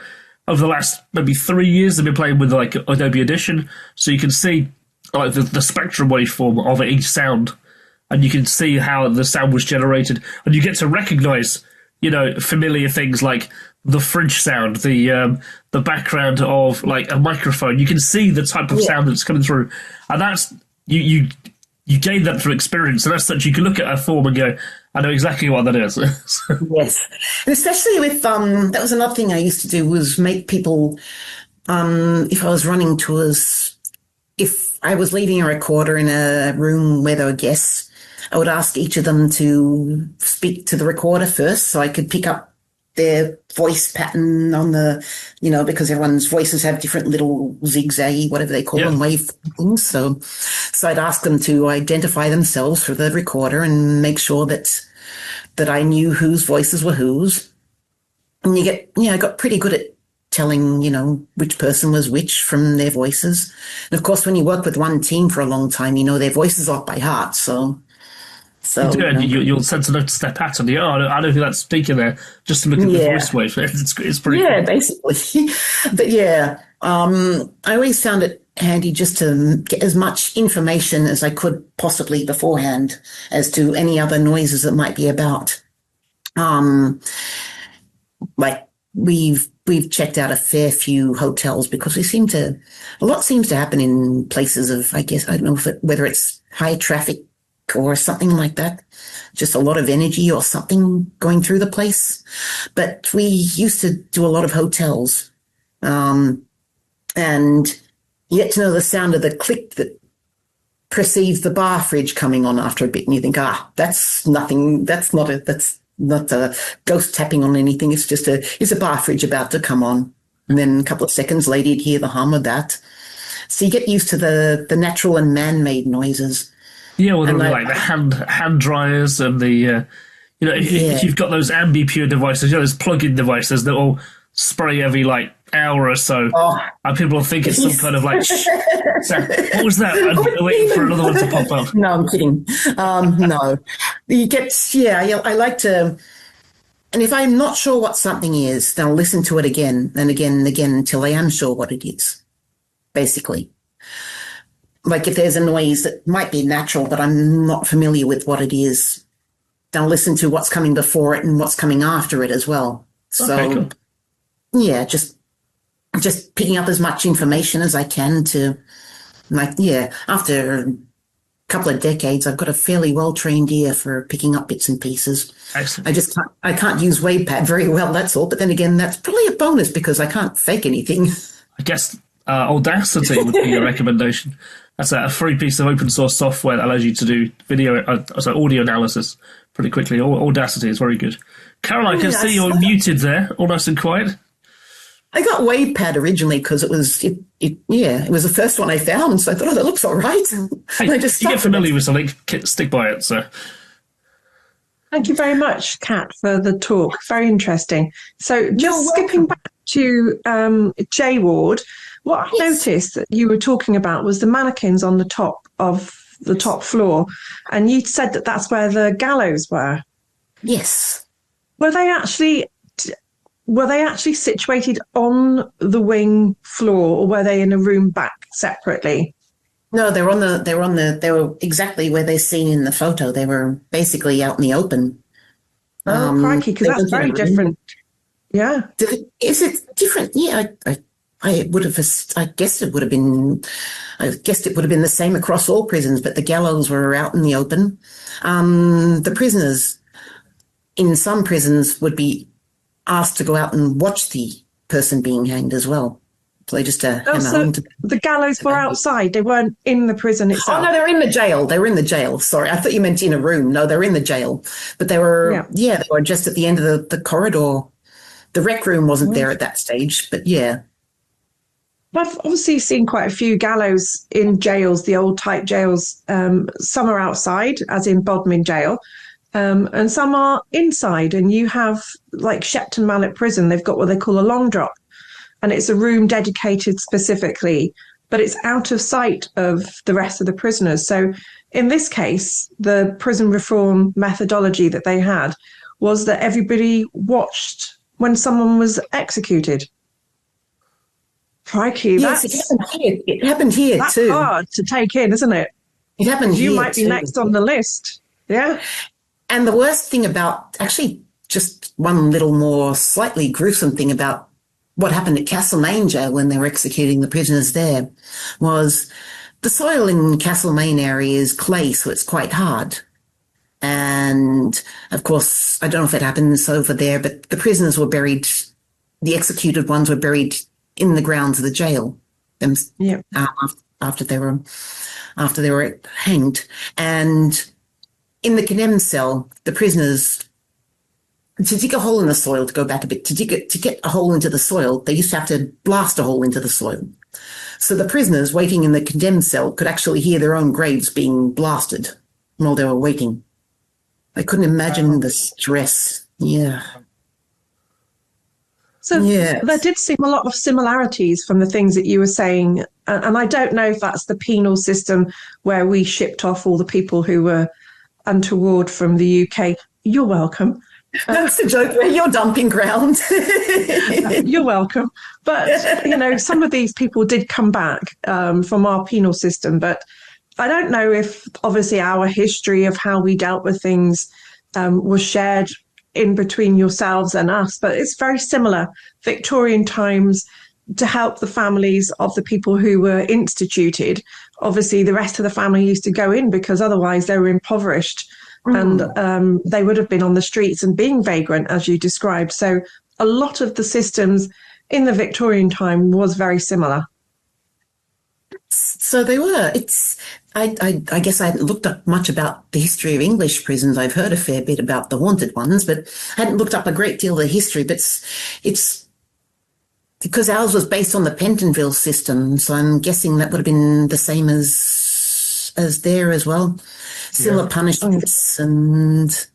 over the last maybe 3 years, I've been playing with like Adobe Audition, so you can see like the spectrum waveform of each sound, and you can see how the sound was generated, and you get to recognize, familiar things like the fridge sound, the background of like a microphone. You can see the type of sound that's coming through, and that's you gain that through experience. And as such, you can look at a form and go, "I know exactly what that is." Yes, and especially with that was another thing I used to do, was make people. If I was running tours, if I was leaving a recorder in a room where there were guests, I would ask each of them to speak to the recorder first, so I could pick up their voice pattern on the, because everyone's voices have different little zigzaggy, whatever they call them, wave things. So I'd ask them to identify themselves for the recorder and make sure that I knew whose voices were whose. And I got pretty good at telling, which person was which from their voices. And of course, when you work with one team for a long time, their voices off by heart. So you'll sense their pattern. I know who that's speaking there, just to look at the voice wave. It's pretty cool. Basically. But I always found it handy just to get as much information as I could possibly beforehand as to any other noises that might be about. Like we've checked out a fair few hotels because a lot seems to happen in places of, I guess, I don't know whether it's high traffic or something like that, just a lot of energy or something going through the place. But we used to do a lot of hotels, and you get to know the sound of the click that precedes the bar fridge coming on after a bit, and you think, that's nothing, that's not a ghost tapping on anything, it's a bar fridge about to come on. And then a couple of seconds later you'd hear the hum of that. So you get used to the natural and man-made noises. Yeah, well, like the hand dryers and the, if you've got those AmbiPure devices, those plug-in devices that will spray every hour or so, and people will think it's some kind of what was that? I'm waiting for another one to pop up. No, I'm kidding. No, you get I like to, and if I'm not sure what something is, then I'll listen to it again and again and again until I am sure what it is. Basically. Like if there's a noise that might be natural, but I'm not familiar with what it is, then I'll listen to what's coming before it and what's coming after it as well. So, cool. Just picking up as much information as I can to, after a couple of decades, I've got a fairly well-trained ear for picking up bits and pieces. Excellent. I can't use WavePad very well, that's all. But then again, that's probably a bonus because I can't fake anything. I guess Audacity would be a recommendation. That's a free piece of open source software that allows you to do audio analysis pretty quickly. Audacity is very good. Carol, I can see you're muted there, all nice and quiet. I got WavePad originally because it was the first one I found, so I thought, that looks all right. Hey, you get familiar with something, stick by it. So, thank you very much, Kat, for the talk. Very interesting. So, just skipping back to J Ward. What I noticed that you were talking about was the mannequins on the top of the top floor, and you said that that's where the gallows were. Yes. Were they actually situated on the wing floor, or were they in a room back separately? No, they were exactly where they're seen in the photo. They were basically out in the open. Oh, crikey, because that's very different. Yeah. Is it different? Yeah, I guessed it would have been the same across all prisons, but the gallows were out in the open. The prisoners in some prisons would be asked to go out and watch the person being hanged as well. So they just hammer home to the gallows were outside. They weren't in the prison itself. Oh no, they're in the jail. They were in the jail. Sorry, I thought you meant in a room. No, they're in the jail. But they were, they were just at the end of the corridor. The rec room wasn't there at that stage, but yeah. I've obviously seen quite a few gallows in jails, the old type jails. Some are outside, as in Bodmin Jail, and some are inside. And you have, like Shepton Mallet Prison, they've got what they call a long drop. And it's a room dedicated specifically, but it's out of sight of the rest of the prisoners. So in this case, the prison reform methodology that they had was that everybody watched when someone was executed. Crikey, yes, it happened here that's too. Hard to take in, isn't it? It happened here. You might be too. next on the list. Yeah. And the worst thing about, actually, just one little more slightly gruesome thing about what happened at Castlemaine Jail when they were executing the prisoners there was the soil in Castlemaine area is clay, so it's quite hard. And of course, I don't know if it happens over there, but the prisoners were buried, the executed ones were buried in the grounds of the jail after they were hanged. And in the condemned cell, the prisoners, to dig a hole in the soil, to go back a bit, to get a hole into the soil, they used to have to blast a hole into the soil. So the prisoners waiting in the condemned cell could actually hear their own graves being blasted while they were waiting. I couldn't imagine the stress. Yeah. So there did seem a lot of similarities from the things that you were saying. And I don't know if that's the penal system where we shipped off all the people who were untoward from the UK. You're welcome. That's the joke. Where you're dumping ground. You're welcome. But, some of these people did come back from our penal system. But I don't know if, obviously, our history of how we dealt with things was shared in between yourselves and us. But it's very similar. Victorian times, to help the families of the people who were instituted. Obviously, the rest of the family used to go in because otherwise they were impoverished. And they would have been on the streets and being vagrant, as you described. So a lot of the systems in the Victorian time was very similar. So they were. I guess I hadn't looked up much about the history of English prisons. I've heard a fair bit about the haunted ones, but I hadn't looked up a great deal of the history. But it's because ours was based on the Pentonville system, so I'm guessing that would have been the same as there as well. Similar punishments and...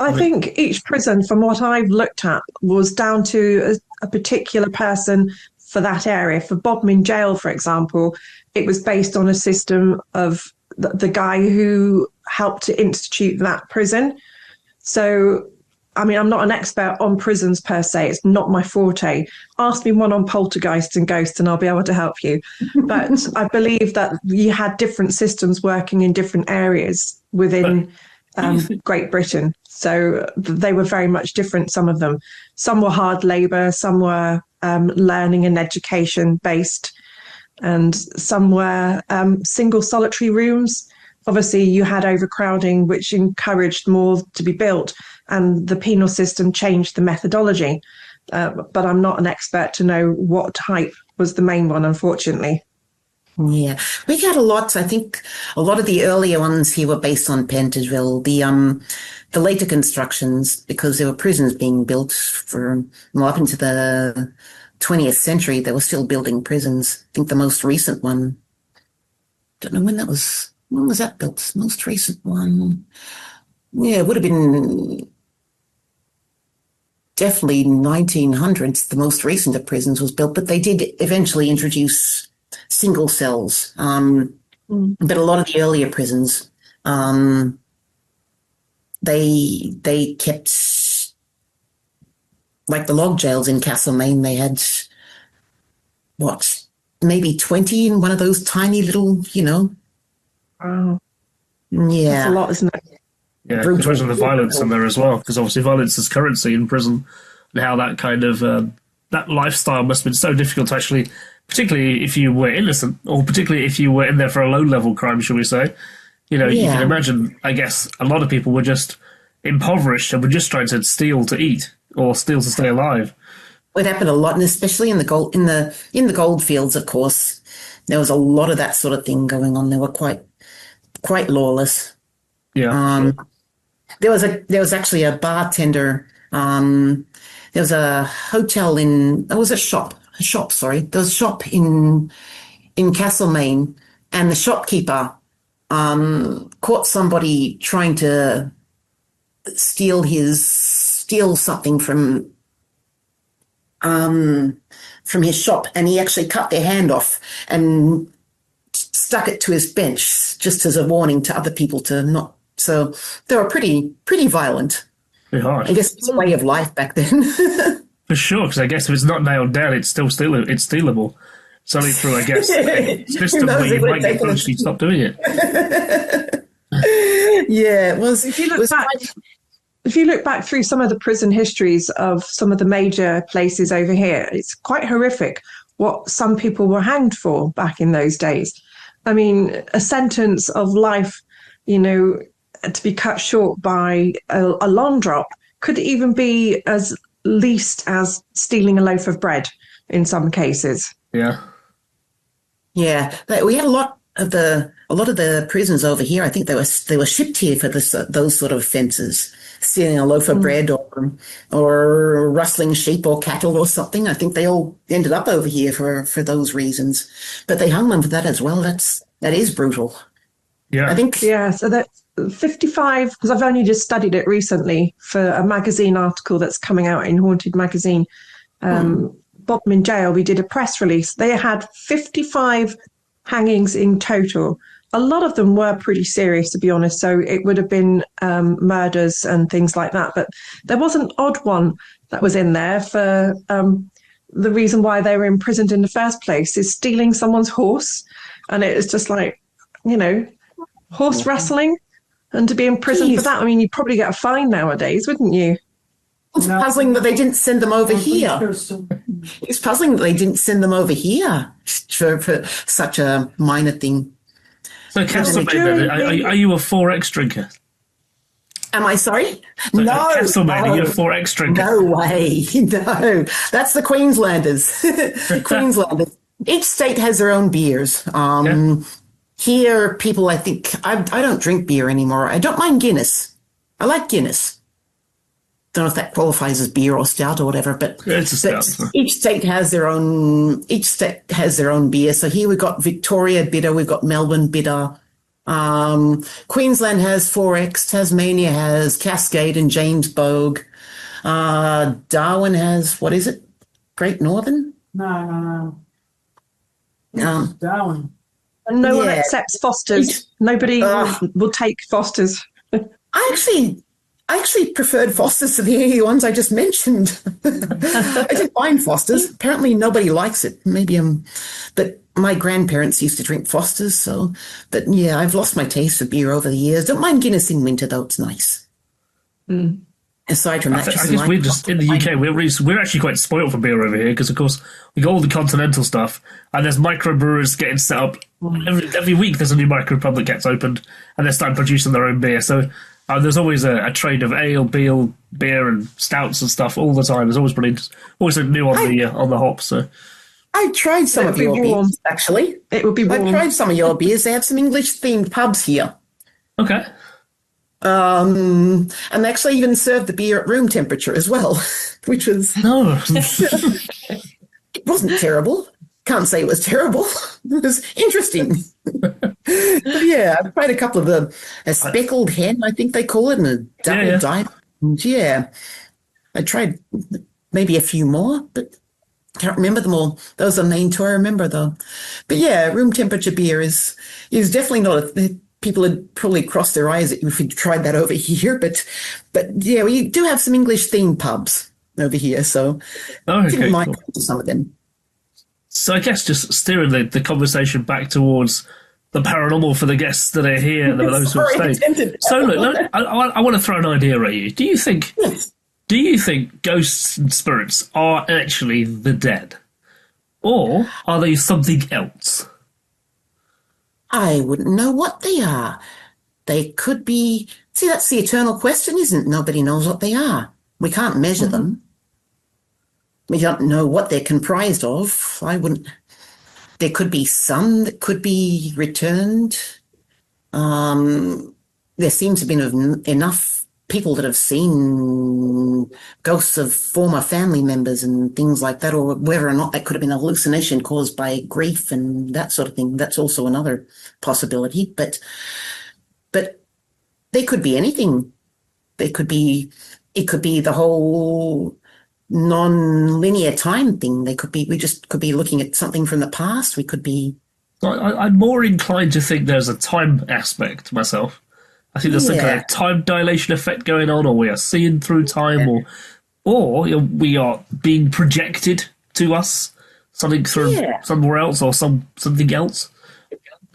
I think each prison, from what I've looked at, was down to a particular person for that area. For Bodmin Jail, for example, it was based on a system of the guy who helped to institute that prison. So, I mean, I'm not an expert on prisons per se. It's not my forte. Ask me one on poltergeists and ghosts and I'll be able to help you. But I believe that you had different systems working in different areas within Great Britain. So they were very much different, some of them. Some were hard labour, some were learning and education based, and some were single solitary rooms. Obviously, you had overcrowding, which encouraged more to be built, and the penal system changed the methodology. But I'm not an expert to know what type was the main one, unfortunately. Yeah, we had a lot. I think a lot of the earlier ones here were based on Pentonville. The later constructions, because there were prisons being built for up into the 20th century, they were still building prisons. I think the most recent one, don't know when that was. When was that built? The most recent one, yeah, it would have been definitely 1900s. The most recent of prisons was built, but they did eventually introduce single cells. But a lot of the earlier prisons, they kept, like the log jails in Castlemaine, they had maybe 20 in one of those tiny little, Wow. Yeah. That's a lot, isn't it? Yeah, because of the violence in there as well, because obviously violence is currency in prison, and how that kind of that lifestyle must have been so difficult to actually, particularly if you were innocent, or particularly if you were in there for a low-level crime, shall we say. You can imagine, I guess, a lot of people were just impoverished and were just trying to steal to eat or steal to stay alive. It happened a lot, and especially in the goldfields, of course, there was a lot of that sort of thing going on. They were quite lawless. Yeah. There was actually a bartender. There was a hotel there was a shop. There was a shop in Castlemaine, and the shopkeeper caught somebody trying to steal something from his shop, and he actually cut their hand off and stuck it to his bench just as a warning to other people to not. So they were pretty violent. Pretty harsh. I guess it's a way of life back then. For sure, because I guess if it's not nailed down, it's still stealable. It's only through, I guess, a system where you might get punished, you stop doing it. Yeah, it was. If you look back through some of the prison histories of some of the major places over here, it's quite horrific what some people were hanged for back in those days. I mean, a sentence of life, to be cut short by a long drop could even be as least as stealing a loaf of bread in some cases. Yeah. Yeah, we had a lot of the prisons over here. I think they were shipped here for those sort of offences, stealing a loaf of bread or rustling sheep or cattle or something. I think they all ended up over here for those reasons. But they hung them for that as well. That is brutal. Yeah, I think. Yeah, so that 55, because I've only just studied it recently for a magazine article that's coming out in Haunted Magazine. Bodmin Jail, we did a press release. They had 55 hangings in total. A lot of them were pretty serious, to be honest. So it would have been murders and things like that. But there was an odd one that was in there for the reason why they were imprisoned in the first place is stealing someone's horse. And it was just like, horse wrestling. And to be imprisoned for that, I mean, you'd probably get a fine nowadays, wouldn't you? It's puzzling that they didn't send them over here. It's puzzling that they didn't send them over here for such a minor thing. So, Castlemaine, are you a 4X drinker? Am I sorry? So, no. Castlemaine, are you a 4X drinker? No way. No. That's the Queenslanders. Queenslanders. Each state has their own beers. Here, people, I think, I don't drink beer anymore. I don't mind Guinness. I like Guinness. Don't know if that qualifies as beer or stout or whatever, but it's a stout. Each state has their own beer. So here we've got Victoria Bitter, we've got Melbourne Bitter. Queensland has 4X, Tasmania has Cascade and James Bogue. Darwin has, what is it? Great Northern? No. Darwin. And no one accepts Foster's. Nobody will take Foster's. I actually preferred Foster's to the ones I just mentioned. I didn't mind Foster's. Apparently nobody likes it. Maybe but my grandparents used to drink Foster's, but yeah, I've lost my taste for beer over the years. Don't mind Guinness in winter though, it's nice. Aside from that, I guess we're just in the UK. We're actually quite spoiled for beer over here because, of course, we got all the continental stuff, and there's microbrewers getting set up every week. There's a new microbrew that gets opened, and they're starting producing their own beer. So there's always a trade of ale, beer, and stouts and stuff all the time. There's always something new on the hops. So I tried some of your beers actually. It would be warm. I tried some of your beers. They have some English themed pubs here. Okay. And they actually even served the beer at room temperature as well, which was it wasn't terrible. Can't say it was terrible. It was interesting. But yeah, I've tried a couple of a speckled hen, I think they call it, and a double diamond. Yeah, I tried maybe a few more, but can't remember them all. Those are the main two I remember though. But yeah, room temperature beer is definitely not people had probably crossed their eyes if we tried that over here, but yeah, we do have some English themed pubs over here, so I didn't mind going to some of them. So I guess just steering the conversation back towards the paranormal for the guests that are here and those who have stayed. So look, I want to throw an idea at you. Do you think Do you think ghosts and spirits are actually the dead? Or are they something else? I wouldn't know what they are. They could be... See, that's the eternal question, isn't it? Nobody knows what they are. We can't measure them. We don't know what they're comprised of. I wouldn't... There could be some that could be returned. There seems to have been enough people that have seen ghosts of former family members and things like that, or whether or not that could have been a hallucination caused by grief and that sort of thing. That's also another possibility. But they could be anything. It could be the whole non-linear time thing. We just could be looking at something from the past. We could be... I'm more inclined to think there's a time aspect myself. I think there's some kind of time dilation effect going on, or we are seeing through time, or we are being projected to us, something from somewhere else or something else,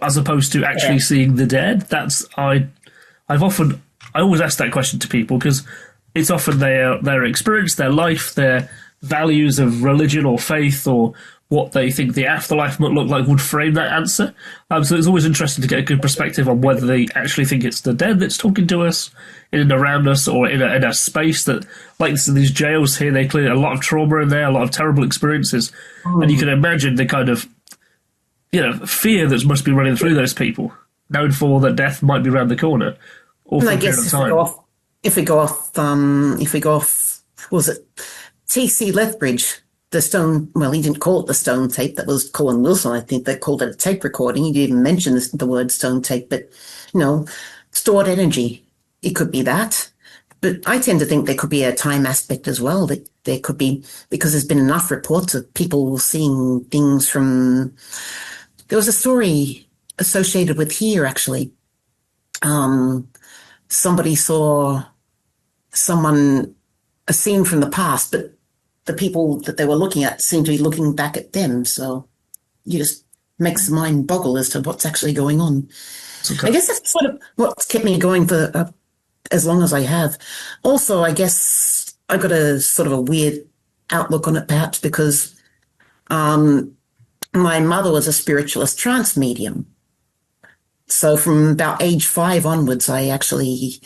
as opposed to actually seeing the dead. I always ask that question to people because it's often their experience, their life, their values of religion or faith, or what they think the afterlife might look like would frame that answer. So it's always interesting to get a good perspective on whether they actually think it's the dead that's talking to us in and around us, or in a space that, like these jails here, they clearly a lot of trauma in there, a lot of terrible experiences. And you can imagine the kind of, fear that must be running through those people, knowing full that death might be around the corner. And I guess if we go off, was it T.C. Lethbridge? The stone, well, he didn't call it the stone tape. That was Colin Wilson. I think they called it a tape recording. He didn't even mention the word stone tape, but, stored energy. It could be that. But I tend to think there could be a time aspect as well. That there could be, because there's been enough reports of people seeing things from... There was a story associated with here, actually. Somebody saw a scene from the past, but the people that they were looking at seemed to be looking back at them. So you just makes the mind boggle as to what's actually going on. Okay. I guess that's sort of what's kept me going for as long as I have. Also, I guess I got a sort of a weird outlook on it, perhaps because my mother was a spiritualist trance medium. So from about age 5 onwards, I actually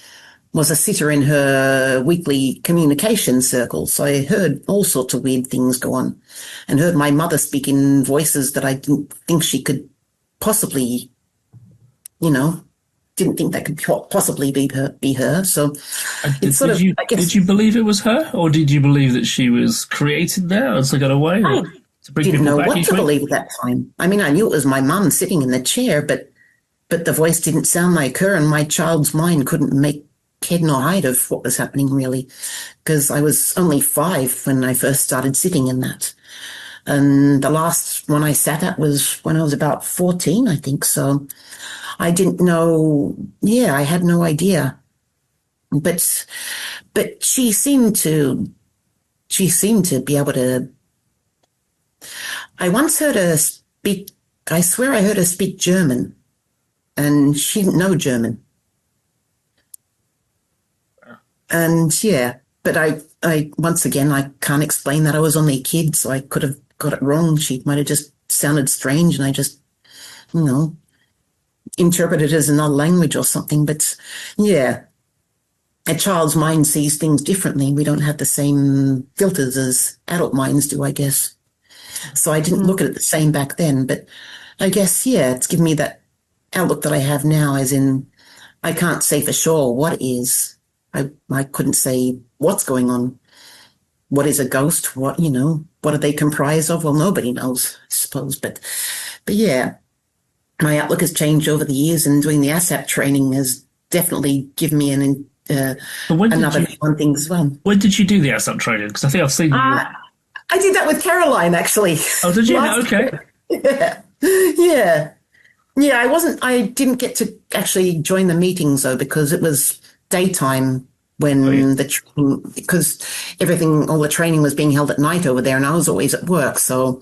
was a sitter in her weekly communication circle. So I heard all sorts of weird things go on and heard my mother speak in voices that I didn't think she could possibly, didn't think that could possibly be her. So it's sort of, I guess... Did you believe it was her, or did you believe that she was created there and so got away? I didn't know what to believe at that time. I mean, I knew it was my mum sitting in the chair, but the voice didn't sound like her, and my child's mind couldn't make head nor hide of what was happening, really, because I was only 5 when I first started sitting in that. And the last one I sat at was when I was about 14, I think. So I didn't know. Yeah, I had no idea. But she seemed to be able to. I once heard her speak. I swear I heard her speak German, and she didn't know German. And but I once again, I can't explain that. I was only a kid, so I could have got it wrong. She might have just sounded strange, and I just, interpreted it as another language or something. But a child's mind sees things differently. We don't have the same filters as adult minds do, I guess. So I didn't look at it the same back then. But I guess, it's given me that outlook that I have now, as in I can't say for sure what it is. I couldn't say what's going on. What is a ghost? What are they comprised of? Well, nobody knows, I suppose. But my outlook has changed over the years, and doing the ASSAP training has definitely given me another view on things as well. When did you do the ASSAP training? Because I think I've seen you. I did that with Caroline, actually. Oh, did you? Okay. Yeah. I didn't get to actually join the meetings, though, because it was daytime when because all the training was being held at night over there, and I was always at work, so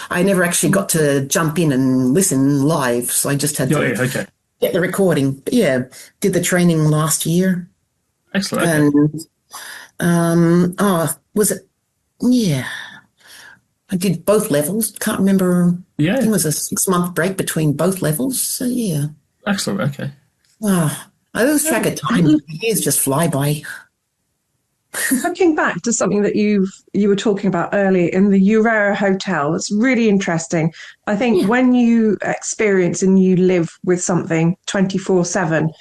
I never actually got to jump in and listen live. So I just had to get the recording. But did the training last year. Excellent. Was it? Yeah. I did both levels. Can't remember. Yeah. I think it was a 6-month break between both levels. So, yeah. Excellent. Okay. I lose track of time. Years just fly by. Looking back to something that you were talking about earlier in the Urera Hotel, it's really interesting. I think when you experience and you live with something 24/7,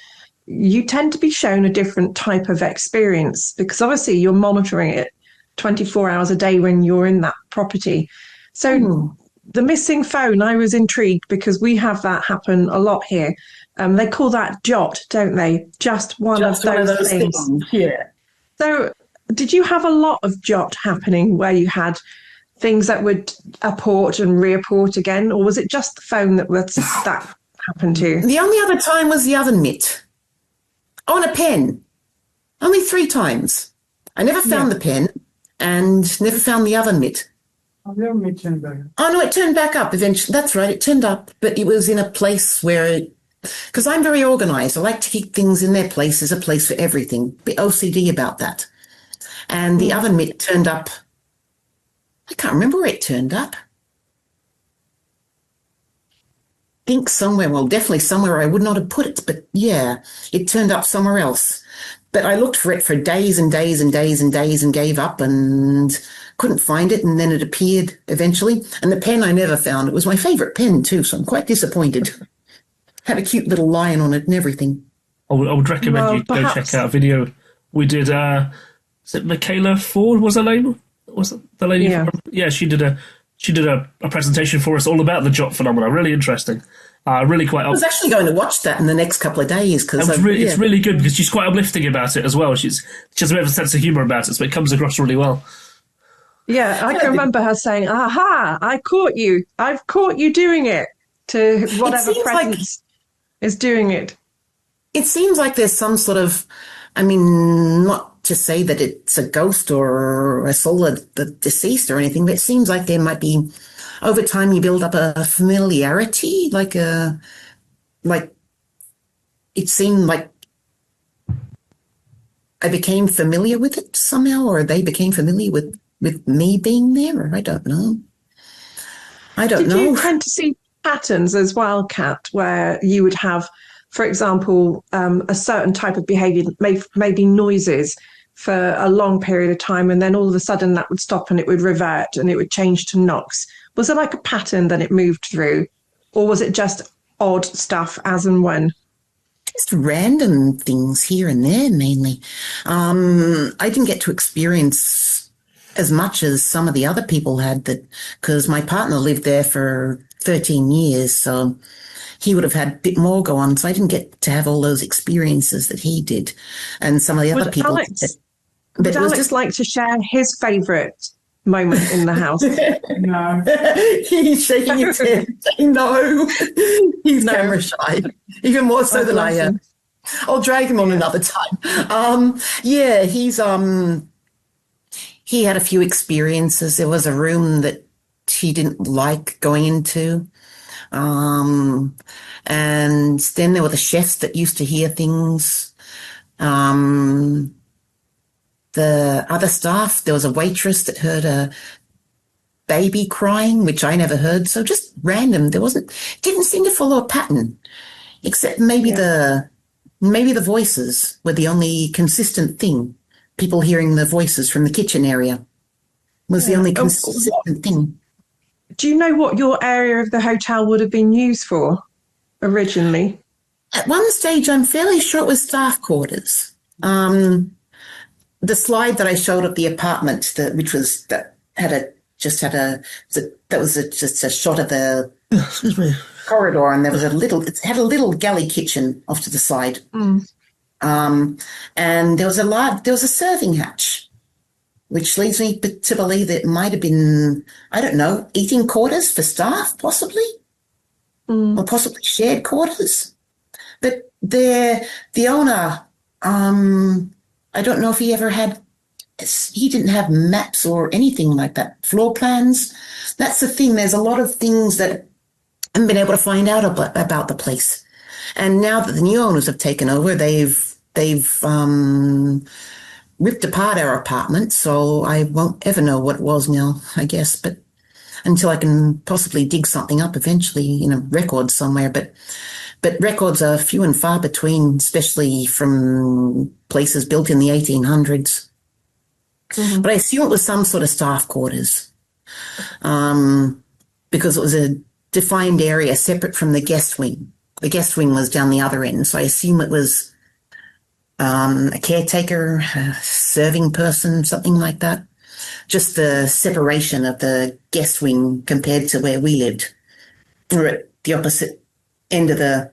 you tend to be shown a different type of experience because obviously you're monitoring it 24 hours a day when you're in that property. So the missing phone, I was intrigued because we have that happen a lot here. They call that jot, don't they? Just one of those things. Yeah. So did you have a lot of jot happening where you had things that would apport and reapport again, or was it just the phone that happened to? The only other time was the oven mitt. On a pen. Only 3 times. I never found the pen and never found the oven mitt. Oh, the oven mitt turned back up. Oh, no, it turned back up eventually. That's right, it turned up, but it was in a place where because I'm very organised. I like to keep things in their place. There's a place for everything. Bit OCD about that. And the oven mitt turned up. I can't remember where it turned up. I think somewhere, well, definitely somewhere I would not have put it, but yeah, it turned up somewhere else. But I looked for it for days and days and days and days and gave up and couldn't find it. And then it appeared eventually. And the pen I never found. It was my favourite pen too, so I'm quite disappointed. Had a cute little lion on it and everything. I would recommend you go check out a video we did. Is it Michaela Ford? Was her name? Was it the lady? Yeah. She did a presentation for us all about the jot phenomenon. Really interesting. Really quite. I was actually going to watch that in the next couple of days because it's really good because she's quite uplifting about it as well. She has a bit of a sense of humour about it, so it comes across really well. Yeah, I can remember her saying, "Aha! I caught you. I've caught you doing it." To whatever presence is doing it. It seems like there's some sort of, I mean, not to say that it's a ghost or a soul of the deceased or anything, but it seems like there might be, over time you build up a familiarity, like it seemed like I became familiar with it somehow, or they became familiar with me being there, or I don't know. Did you tend to see patterns as well, Kat, where you would have, for example, a certain type of behaviour, maybe noises for a long period of time, and then all of a sudden that would stop and it would revert and it would change to knocks? Was there like a pattern that it moved through, or was it just odd stuff as and when? Just random things here and there, mainly. I didn't get to experience as much as some of the other people had, that because my partner lived there for 13 years, so he would have had a bit more go on, so I didn't get to have all those experiences that he did. And some of the other people... Would Alex like to share his favourite moment in the house? No. He's shaking his head. No. He's camera shy. Even more so than I am. I'll drag him on another time. He had a few experiences. There was a room that he didn't like going into. And then there were the chefs that used to hear things. The other staff, there was a waitress that heard a baby crying, which I never heard. So just random. Didn't seem to follow a pattern, except maybe the voices were the only consistent thing. People hearing the voices from the kitchen area was the only consistent thing. Do you know what your area of the hotel would have been used for originally? At one stage, I'm fairly sure it was staff quarters. The slide that I showed of the apartment, just a shot of the corridor, and there was it had a little galley kitchen off to the side. And there was a serving hatch, which leads me to believe that it might have been, I don't know, eating quarters for staff, possibly, or possibly shared quarters. But the owner, I don't know if he didn't have maps or anything like that, floor plans. That's the thing. There's a lot of things that I haven't been able to find out about the place. And now that the new owners have taken over, they've ripped apart our apartment, so I won't ever know what it was now, I guess, but until I can possibly dig something up eventually in a record somewhere. But records are few and far between, especially from places built in the 1800s. Mm-hmm. But I assume it was some sort of staff quarters, because it was a defined area separate from the guest wing. The guest wing was down the other end, so I assume it was a caretaker, a serving person, something like that. Just the separation of the guest wing compared to where we lived. We're at the opposite end of the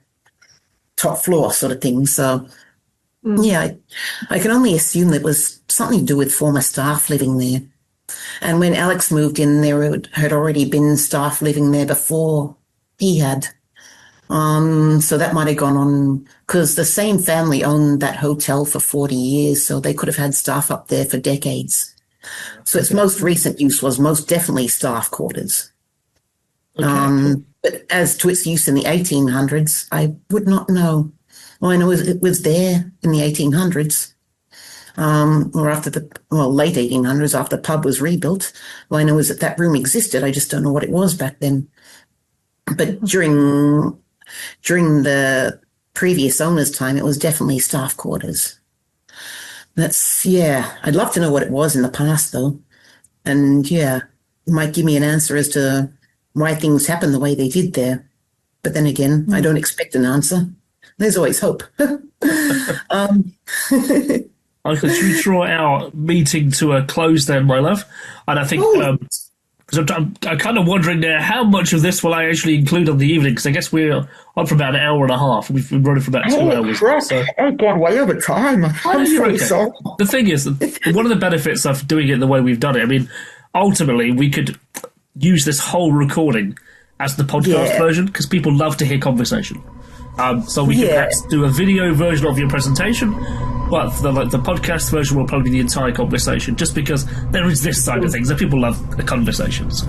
top floor sort of thing. So, yeah, I can only assume that it was something to do with former staff living there. And when Alex moved in, there had already been staff living there before he had. So that might have gone on, because the same family owned that hotel for 40 years, so they could have had staff up there for decades. So its most recent use was most definitely staff quarters. Okay. But as to its use in the 1800s, I would not know. All I know is it was there in the 1800s, or after late 1800s, after the pub was rebuilt. All I know is that room existed. I just don't know what it was back then. But during the previous owner's time, it was definitely staff quarters. I'd love to know what it was in the past, though. And, it might give me an answer as to why things happened the way they did there. But then again, I don't expect an answer. There's always hope. Okay, should we draw our meeting to a close then, my love? And I think... because I'm kind of wondering there, how much of this will I actually include on the evening? Because I guess we're on for about an hour and a half. We've been running for about 2 hours. Crap. So. I've gone way over time. I'm sorry. The thing is, one of the benefits of doing it the way we've done it, I mean, ultimately, we could use this whole recording as the podcast version, because people love to hear conversation. So we can perhaps do a video version of your presentation, but the podcast version will probably be the entire conversation, just because there is this side of things that people love a conversation. So.